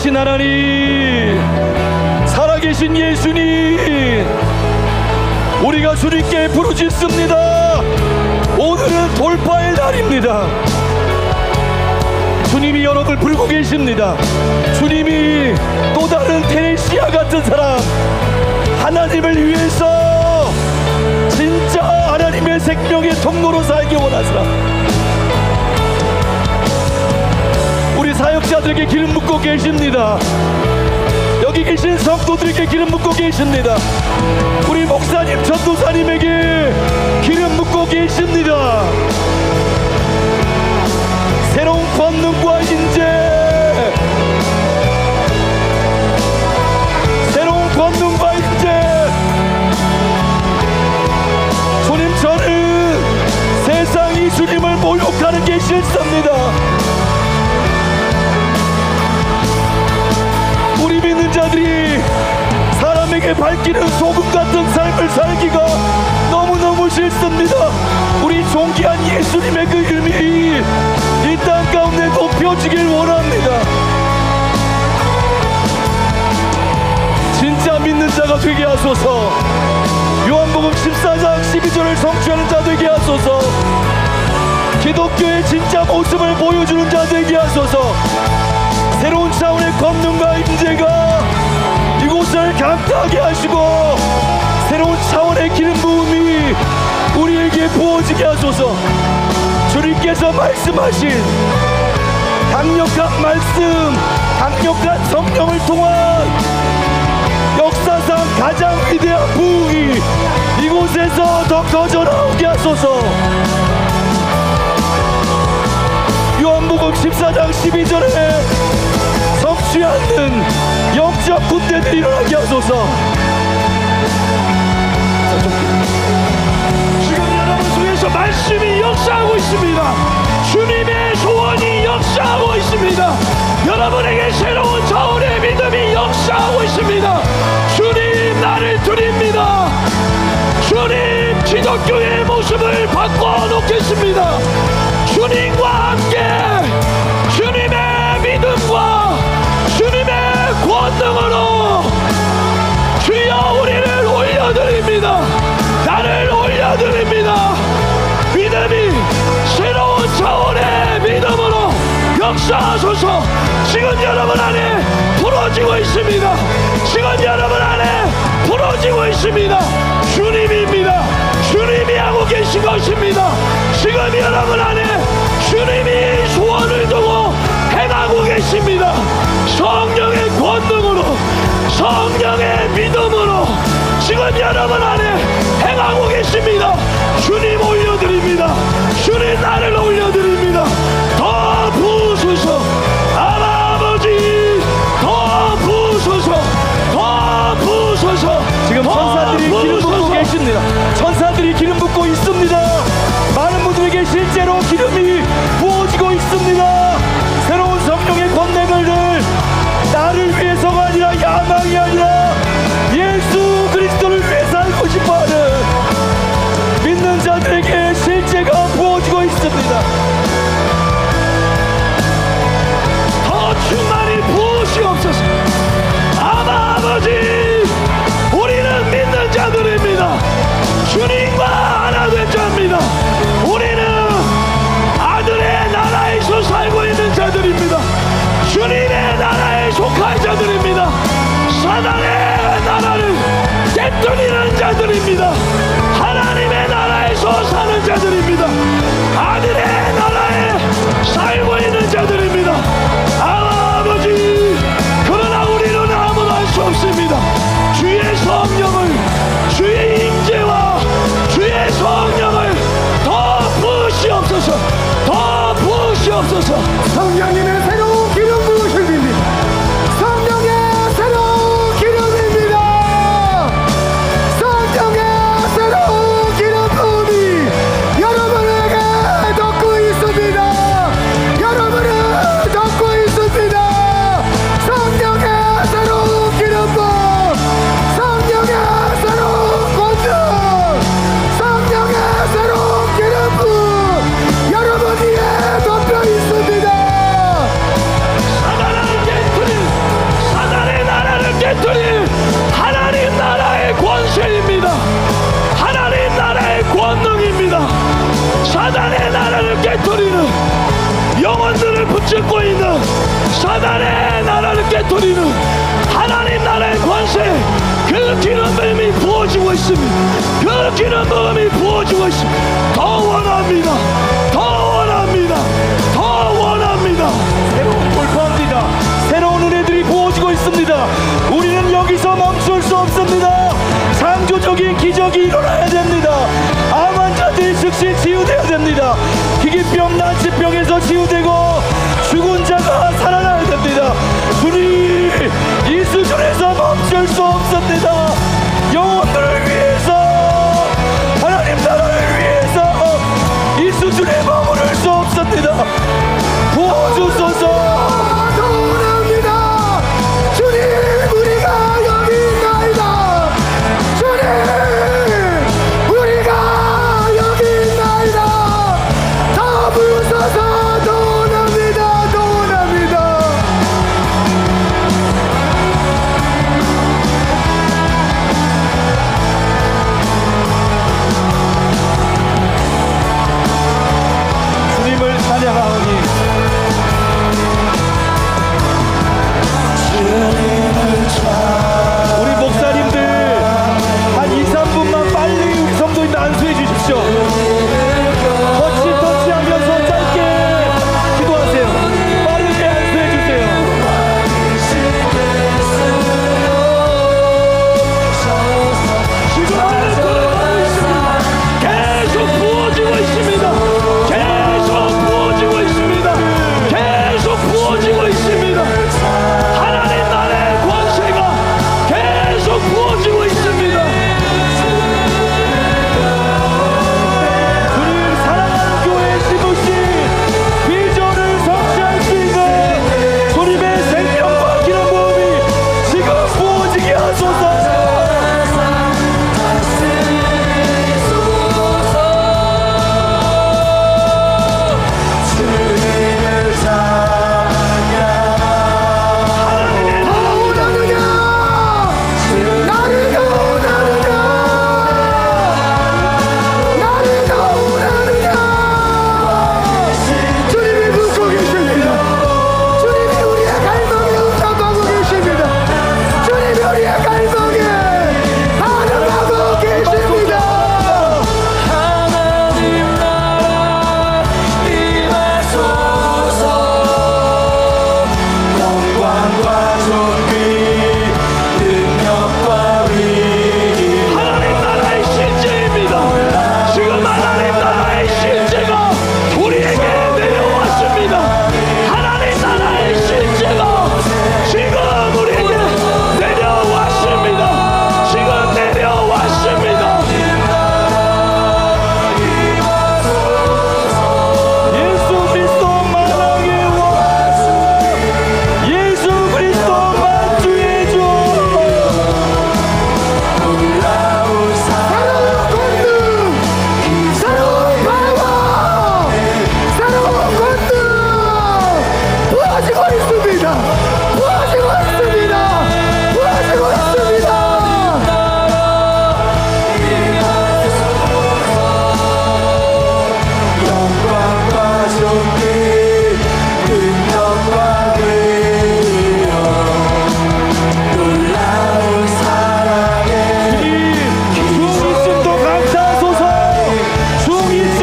살아계신 하나님, 살아계신 예수님, 우리가 주님께 부르짖습니다. 오늘은 돌파의 날입니다. 주님이 여러분을 부르고 계십니다. 주님이 또 다른 테레시아 같은 사람, 하나님을 위해서 진짜 하나님의 생명의 통로로 살기 원하는 사람, 우리 사역자들에게 기름 붓고 계십니다. 여기 계신 성도들에게 기름 붓고 계십니다. 우리 목사님, 전도사님에게 기름 붓고 계십니다. 새로운 권능과 인재, 새로운 권능과 인재. 주님, 저는 세상이 주님을 모욕하는 게 싫습니다. 우리 믿는 자들이 사람에게 밝히는 소금 같은 삶을 살기가 너무너무 싫습니다. 우리 존귀한 예수님의 그 이름이 이 땅 가운데 높여지길 원합니다. 진짜 믿는 자가 되게 하소서. 요한복음 14장 12절을 성취하는 자 되게 하소서. 기독교의 진짜 모습을 보여주는 자 되게 하소서. 새로운 차원의 권능과 임재가 이곳을 강타하게 하시고, 새로운 차원의 기름 부음이 우리에게 부어지게 하소서. 주님께서 말씀하신 강력한 말씀, 강력한 성령을 통한 역사상 가장 위대한 부흥이 이곳에서 더 터져나오게 하소서. 요한복음 14장 12절에 성취 않는 영적 군대들이 일어나게 하소서.
지금 여러분 속에서 말씀이 역사하고 있습니다. 주님의 소원이 역사하고 있습니다. 여러분에게 새로운 차원의 믿음이 역사하고 있습니다. 주님, 나를 드립니다. 주님, 기독교의 모습을 바꿔놓겠습니다. 주님과 함께 주님의 믿음과 주님의 권능으로 주여 우리를 올려드립니다. 나를 올려드립니다. 믿음이 새로운 차원의 믿음으로 역사하소서. 지금 여러분 안에 부러지고 있습니다. 지금 여러분 안에 부러지고 있습니다. 주님입니다. 주님이 하고 계신 것입니다. 지금 여러분 안에 주님이 소원을 두고 행하고 계십니다. 성령의 권능으로, 성령의 믿음으로 지금 여러분 안에 행하고 계십니다. 주님 올려드립니다. 주님, 나를 올려드립니다. 더 부으소서. 아버지, 더 부으소서. 더 부으소서.
지금
더
천사들이 기름 붓고
부으소서.
계십니다. 천사들이 기름 붓고 있습니다. 많은 분들에게 실제로 기름이 부어지고 있습니다. 새로운 성령의 권능을 나를 위해서가 아니라, 야망이 아니라 예수 그리스도를 위해 살고 싶어하는 믿는 자들에게 실제가 부어지고 있습니다.
더 충만히 부으시옵소서. 아버지, 우리는 믿는 자들입니다. 붙잡고 있는 사단의 나라를 깨뜨리는 하나님 나라의 권세, 그 기름이 부어지고 있습니다. 그 기름이 부어지고 있습니다. 더 원합니다. 더 원합니다. 더 원합니다.
새로운 돌파합니다. 새로운 은혜들이 부어지고 있습니다. 우리는 여기서 멈출 수 없습니다. 창조적인 기적이 일어나야 됩니다. 암 환자들이 즉시 치유되어야 됩니다. 희귀병, 난치병에서 치유되고 죽은 자가 살아나야 됩니다. 주님, 이 수준에서 멈출 수 없습니다. 영혼들을 위해서, 하나님 나라를 위해서 이 수준에 머무를 수 없습니다. 부어주소서.
원합니다. 주님, 우리가 여기 있나이다. 주님, 우리가 여기 있나이다. 더 부으소서. 더 원합니다. 더 원합니다.
주님을 찬양하오니 우리 목사님들 한 2, 3분만 빨리 우리 성도님들 안수해 주십시오. 터치하면서 짧게 기도하세요. 빠르게 안수해 주세요.
지금 안에 들어가고 있습니다. 계속 부어지고 있습니다. 계속 부어지고 있습니다. 계속 부어지고 있습니다. 하나님 나라의 권세가 계속 부어지고 있습니다.
주님 사랑하는 교회 지도시 비전을 성취할 수 있는 주님의 생명과 기름 부음이 지금 부어지게 하소서.
더 원하느냐. 나를 더 원하느냐. 나를 더 원하느냐. 주님이 묻고 계십니다. 주님이 우리의 갈망에 응답하고 계십니다. 주님이 우리의 갈망에 반응하고 계십니다.
하나님 나라 임하소서. 영광과 존귀 능력과 위기
하나님 나라의 실제입니다. 지금 하나님 나라의 실제가 우리에게 내려왔습니다. 하나님 나라의 실제가 지금 우리에게 내려왔습니다. 지금 내려왔습니다.
예수 그리스도 만왕의 왕, 예수 그리스도 만주의 주.
새로운 권능, 새로운 파워, 새로운 권능 부어지고 있습니다. 부어지고 있습니다. 부어지고 있습니다.
영광과 존귀 능력과 위력 놀라운 사랑에
중이층도 감사하소서. 중이층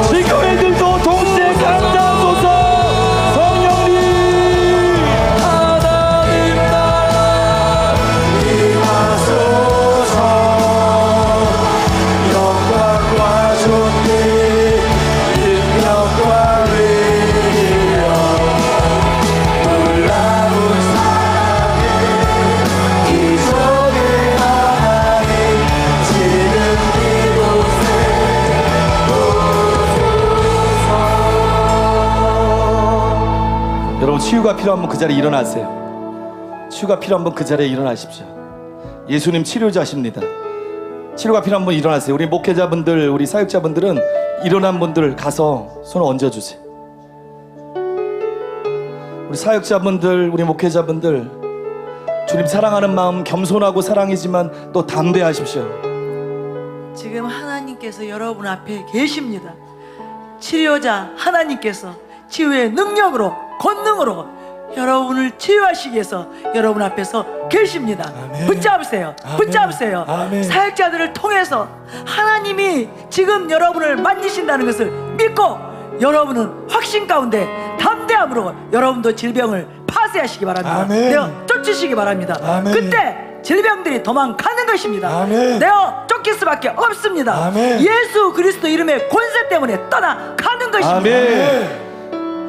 지교회들도 동시에 감사하소서. 성령님
하나님 나라 임하소서. 영광과 존귀 능력과 위력 놀라운 사랑에 기적의 하나님 지금 이곳에
여러분, 치유가 필요하면 그 자리에 일어나세요. 치유가 필요하면 그 자리에 일어나십시오. 예수님 치료자십니다. 치료가 필요한 분 일어나세요. 우리 목회자분들, 우리 사역자분들은 일어난 분들 가서 손을 얹어주세요. 우리 사역자분들, 우리 목회자분들, 주님 사랑하는 마음 겸손하고 사랑이지만 또 담대하십시오.
지금 하나님께서 여러분 앞에 계십니다. 치료자 하나님께서 치유의 능력으로 권능으로 여러분을 치유하시기 위해서 여러분 앞에서 계십니다. 붙잡으세요. 붙잡으세요. 사역자들을 통해서 하나님이 지금 여러분을 만지신다는 것을 믿고 여러분은 확신 가운데 담대함으로 여러분도 질병을 파쇄하시기 바랍니다. 내어 쫓으시기 바랍니다. 그때 질병들이 도망가는 것입니다. 내어 쫓길 수밖에 없습니다. 예수 그리스도 이름의 권세 때문에 떠나가는 것입니다.
아멘.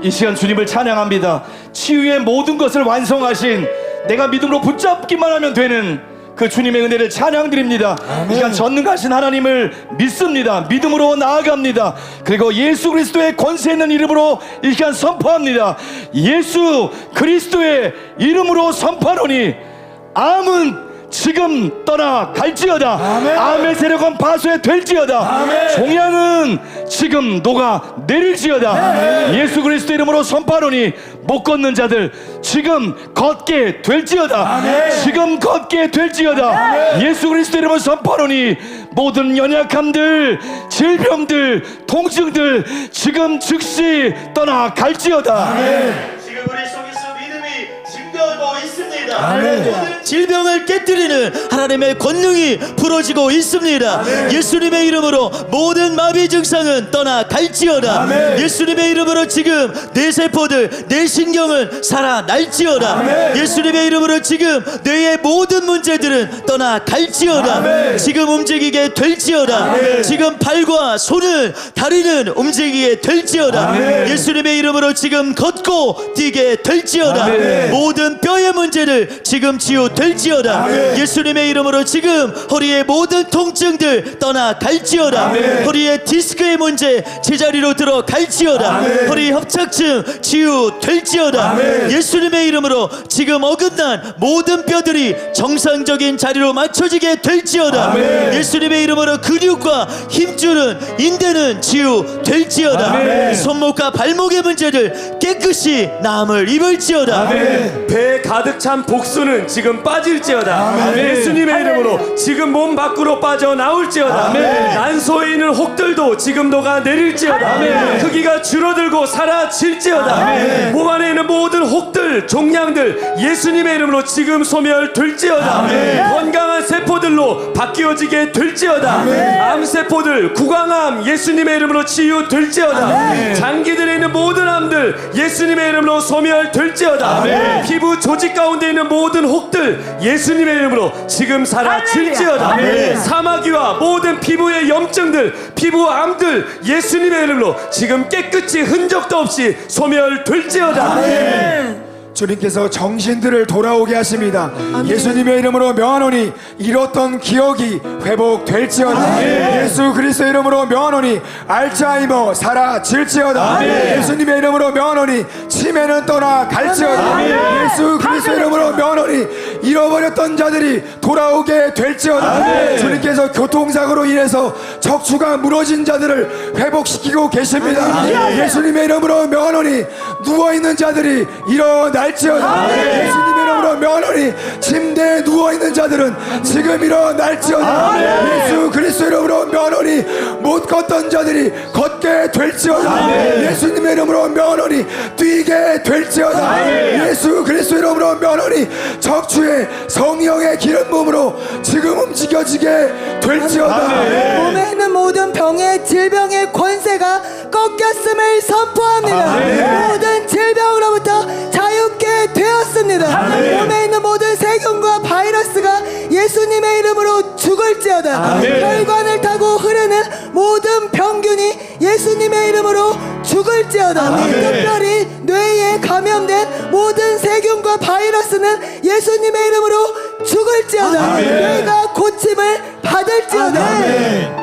이 시간 주님을 찬양합니다. 치유의 모든 것을 완성하신, 내가 믿음으로 붙잡기만 하면 되는 그 주님의 은혜를 찬양드립니다. 이 시간 전능하신 하나님을 믿습니다. 믿음으로 나아갑니다. 그리고 예수 그리스도의 권세 있는 이름으로 이 시간 선포합니다. 예수 그리스도의 이름으로 선포하노니 암은 지금 떠나갈지어다. 암의 세력은 파쇄될지어다. 종양은 지금 녹아내릴지어다. 예수 그리스도 이름으로 선포하노니 못 걷는 자들 지금 걷게 될지어다. 지금 걷게 될지어다. 예수 그리스도 이름으로 선포하노니 모든 연약함들, 질병들, 통증들 지금 즉시 떠나갈지어다.
지금 우리 속에서 믿음이 증거하고 있습니다.
아멘.
질병을 깨뜨리는 하나님의 권능이 부러지고 있습니다. 예수님의 이름으로 모든 마비 증상은 떠나갈지어다. 예수님의 이름으로 지금 내 세포들, 내 신경은 살아날지어다. 예수님의 이름으로 지금 뇌의 모든 문제들은 떠나갈지어다. 지금 움직이게 될지어다. 지금 발과 손을, 다리는 움직이게 될지어다. 예수님의 이름으로 지금 걷고 뛰게 될지어다. 모든 뼈의 문제를 지금 치유될지어다. 예수님의 이름으로 지금 허리의 모든 통증들 떠나갈지어다. 허리의 디스크의 문제 제자리로 들어갈지어다. 허리 협착증 치유될지어다. 예수님의 이름으로 지금 어긋난 모든 뼈들이 정상적인 자리로 맞춰지게 될지어다. 예수님의 이름으로 근육과 힘줄은, 인대는 치유될지어다. 손목과 발목의 문제들 깨끗이 나음을 입을지어다.
배에 가득 찬 복수는 지금 빠질지어다. 예수님의 이름으로 지금 몸 밖으로 빠져나올지어다. 난소에 있는 혹들도 지금 녹아내릴지어다. 크기가 줄어들고 사라질지어다. 몸 안에 있는 모든 혹들, 종양들 예수님의 이름으로 지금 소멸될지어다. 건강한 세포들로 바뀌어지게 될지어다. 암세포들, 구강암 예수님의 이름으로 치유될지어다. 장기들에 있는 모든 암들 예수님의 이름으로 소멸될지어다. 피부 조직 가운데 있는 모든 혹들 예수님의 이름으로 지금 사라질지어다. 사마귀와 모든 피부의 염증들, 피부암들 예수님의 이름으로 지금 깨끗이 흔적도 없이 소멸될지어다.
주님께서 정신들을 돌아오게 하십니다. 예수님의 이름으로 명하노니 잃었던 기억이 회복될지어다. 예수 그리스도 이름으로 명하노니 알츠하이머 사라질지어다. 예수님의 이름으로 명하노니 치매는 떠나갈지어다. 예수 그리스도 이름으로 명하노니 잃어버렸던 자들이 돌아오게 될지어다. 주님께서 교통사고로 인해서 척추가 무너진 자들을 회복시키고 계십니다. 예수님의 이름으로 명하노니 누워있는 자들이 일어날지어다. 예수님의 이름으로 명하노니 침대에 누워있는 자들은 지금 일어날지어다. 예수 그리스도 이름으로 명하노니 못 걷던 자들이 걷게 될지어다. 예수님의 이름으로 명하노니 뛰게 될지어다. 예수 그리스도 이름으로 명하노니 척추에 성령의 기름 부음으로 지금 움직여지게 될지어다.
몸에 있는 모든 병의 질병의 권세가 꺾였음을 선포합니다. 모든 질병으로부터 자유케 되었습니다. 몸에 있는 모든 세균과 바이러스가 예수님의 이름으로 죽을지어다. 혈관을 타고 흐르는 모든 병균이 예수님의 이름으로 죽을지어다. 특별히 뇌에 감염된 모든 세균과 바이러스는 예수님의 이름으로 죽을지어다. 뇌가 고침을 받을지어다.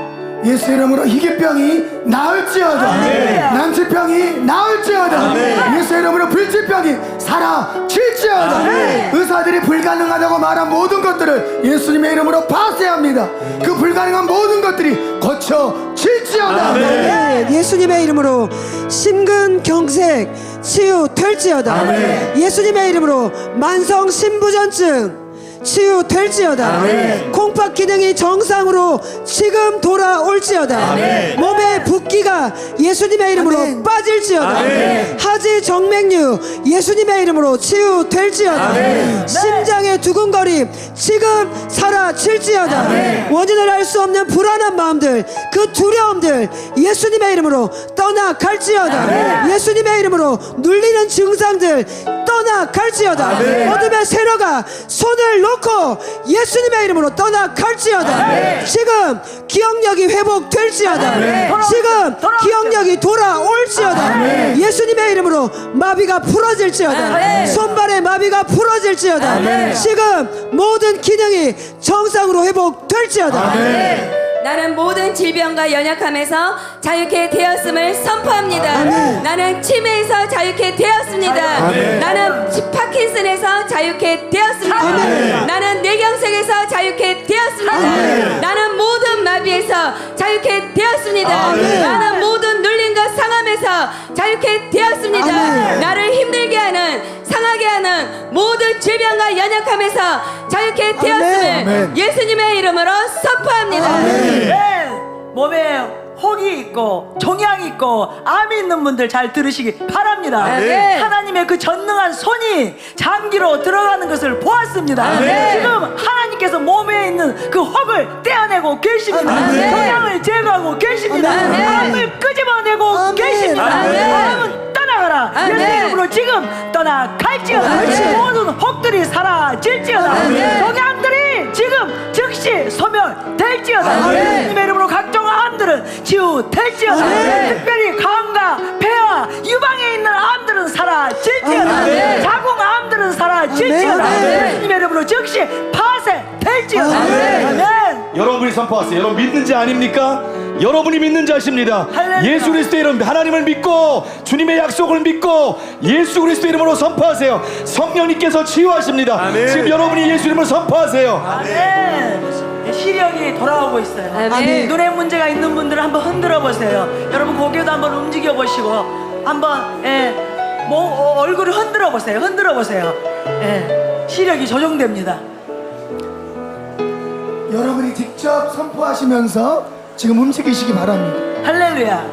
예수 이름으로 희귀병이 나을지어다. 난치병이 나을지어다. 예수 이름으로 불치병이 사라질지어다. 의사들이 불가능하다고 말한 모든 것들을 예수님의 이름으로 파쇄합니다. 그 불가능한 모든 것들이 고쳐질지어다.
예수님의 이름으로 심근경색 치유될지어다. 예수님의 이름으로 만성 신부전증 치유될지어다. 콩팥 기능이 정상으로 지금 돌아올지어다. 몸의 붓기가 예수님의 이름으로
아멘.
빠질지어다. 하지 정맥류 예수님의 이름으로 치유될지어다. 심장의 두근거림 지금 사라질지어다. 원인을 알 수 없는 불안한 마음들, 그 두려움들 예수님의 이름으로 떠나갈지어다. 예수님의 이름으로 눌리는 증상들 떠나갈지어다. 어둠의 세력아 손을 놓고 예수님의 이름으로 떠나갈지어다. 지금 기억력이 회복될지어다. 지금 기억력이 돌아올지어다. 예수님의 이름으로 마비가 풀어질지어다. 손발의 마비가 풀어질지어다. 지금 모든 기능이 정상으로 회복될지어다.
나는 모든 질병과 연약함에서 자유케 되었음을 선포합니다. 나는 치매에서 자유케 되었습니다. 나는 파킨슨에서 자유케 되었습니다. 나는 뇌경색에서 자유케 되었습니다. 나는 모든 마비에서 자유케 되었습니다. 나는 모든 눌린 것 상함에서 자유케 되었습니다. 나를 힘들게 하는 상하게 하는 모든 질병과 연약함에서 자유케 되었음을 예수님의 이름으로 선포합니다.
몸에 혹이 있고 종양이 있고 암이 있는 분들 잘 들으시기 바랍니다. 하나님의 그 전능한 손이 장기로 들어가는 것을 보았습니다. 지금 하나님께서 몸에 있는 그 혹을 떼어내고 계십니다. 종양을 제거하고 계십니다. 암을 끄집어내고 계십니다. 암은 떠나가라. 예수의 이름으로 지금 떠나갈지어다. 모든 혹들이 사라질지어다. 종양들이 지금 즉시 소멸될지어다. 예수님의 이름으로 각종 암들은 치유될지어다. 특별히 간과 폐와 유방에 있는 암들은 사라질지어다. 자궁암들은 사라질지어다. 예수님의 이름으로 즉시 파쇄될지어다. 아멘.
여러분이 선포하세요. 여러분 믿는지 아닙니까? 여러분이 믿는 자십니다.
할렐루야.
예수 그리스도의 이름 하나님을 믿고 주님의 약속을 믿고 예수 그리스도의 이름으로 선포하세요. 성령님께서 치유하십니다. 지금 여러분이 예수 이름을 선포하세요.
아멘. 시력이 돌아오고 있어요.
아멘.
눈에 문제가 있는 분들은 한번 흔들어 보세요. 여러분 고개도 한번 움직여 보시고 한번 얼굴을 흔들어 보세요. 흔들어 보세요. 시력이 조정됩니다.
여러분이 직접 선포하시면서 지금 움직이시기 바랍니다.
할렐루야.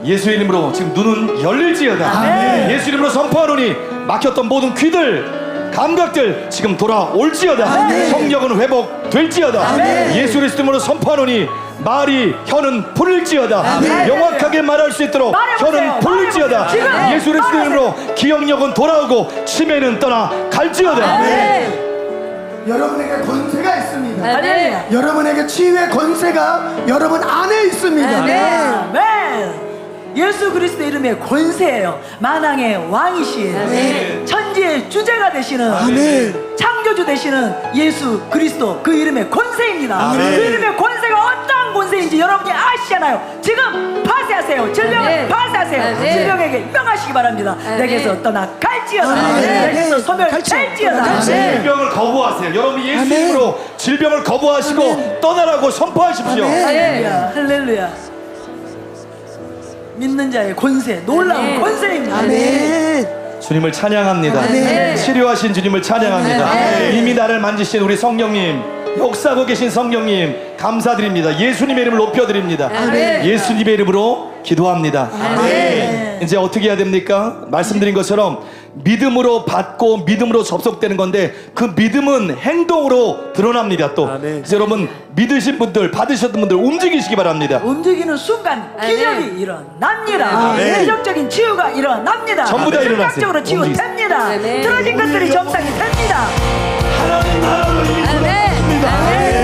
예수 이름으로 지금 눈은 열릴지어다.
아멘.
예수 이름으로 선포하노니 막혔던 모든 귀들 감각들 지금 돌아올지어다. 성령은 회복될지어다. 예수 그리스도로 선포하노니 말이 혀는 풀릴지어다. 명확하게 말할 수 있도록
말해보세요.
혀는 풀릴지어다.
말해보세요. 지금
예수 그리스도 이름으로 기억력은 돌아오고 치매는 떠나갈지어다.
여러분에게 권세가 있습니다.
할렐루야.
여러분에게 치유의 권세가 여러분 안에 있습니다.
아멘. 예수 그리스도 이름의 권세예요. 만왕의 왕이신 천지의 주제가 되시는 창조주 되시는 예수 그리스도 그 이름의 권세입니다. 그 이름의 권세가 어떠한 권세인지 여러분이 아시잖아요. 지금 파쇄하세요. 질병을 파쇄하세요. 질병에게 명하시기 바랍니다. 내게서 떠나갈지어다. 내게서 소멸될지어다.
질병을 거부하세요. 여러분 예수 이름으로 질병을 거부하시고 떠나라고 선포하십시오.
할렐루야. 할렐루야. 믿는 자의 권세, 놀라운 권세입니다.
주님을 찬양합니다. 치료하신 주님을 찬양합니다. 이미 나를 만지신 우리 성령님, 역사하고 계신 성령님 감사드립니다. 예수님의 이름을 높여드립니다. 예수님의 이름으로 기도합니다. 이제 어떻게 해야 됩니까? 말씀드린 것처럼 믿음으로 받고 믿음으로 접속되는 건데 그 믿음은 행동으로 드러납니다. 또 그래서 여러분 믿으신 분들 받으셨던 분들 움직이시기 바랍니다.
움직이는 순간 기적이 일어납니다. 기적적인 치유가 일어납니다.
전부 다 일어났어요.
즉각적으로 치유됩니다. 틀어진 것들이 정상이 됩니다.
하나님 나라로 이미 들어갔습니다.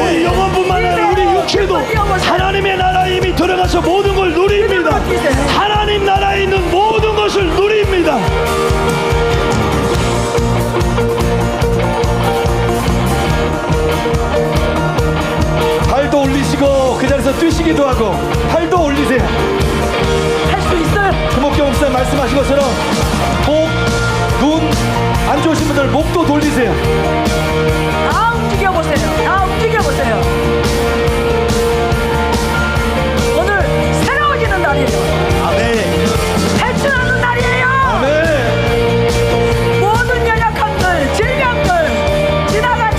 우리 영혼뿐만 아니라 우리 육체도 하나님의 나라에 이미 들어가서 모든 걸 누립니다. 하나님 나라에 있는 모든 것을 누립니다.
팔도 올리시고 그 자리에서 뛰시기도 하고 팔도 올리세요.
할 수 있어요.
주목경 목사님 말씀하신 것처럼 목, 눈 안 좋으신 분들 목도 돌리세요.
다 움직여 보세요. 다 움직여 보세요. 오늘 새로워지는 날이에요. 탈출하는 날이에요.
아멘.
모든 연약함들, 질병들 지나간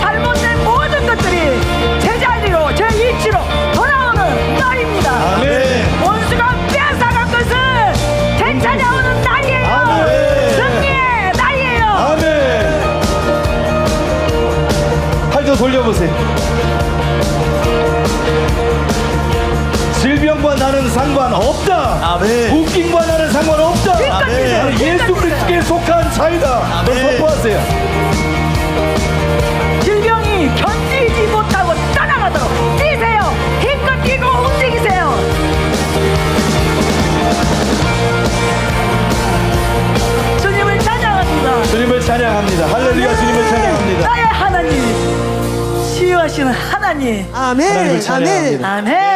먼저 돌려보세요. 질병과 나는 상관없다.
아멘.
웃김과 나는 상관없다.
아멘.
나는 예수 그리스도께 속한 자이다. 너 선포하세요.
질병이 견디지 못하고 떠나가도록 뛰세요. 힘껏 뛰고 움직이세요. 주님을 찬양합니다.
주님을 찬양합니다. 할렐루야. 주님을 찬양합니다.
나의 하나님, 치유하시는 하나님.
아멘.
하나님을 찬양합니다.
아멘.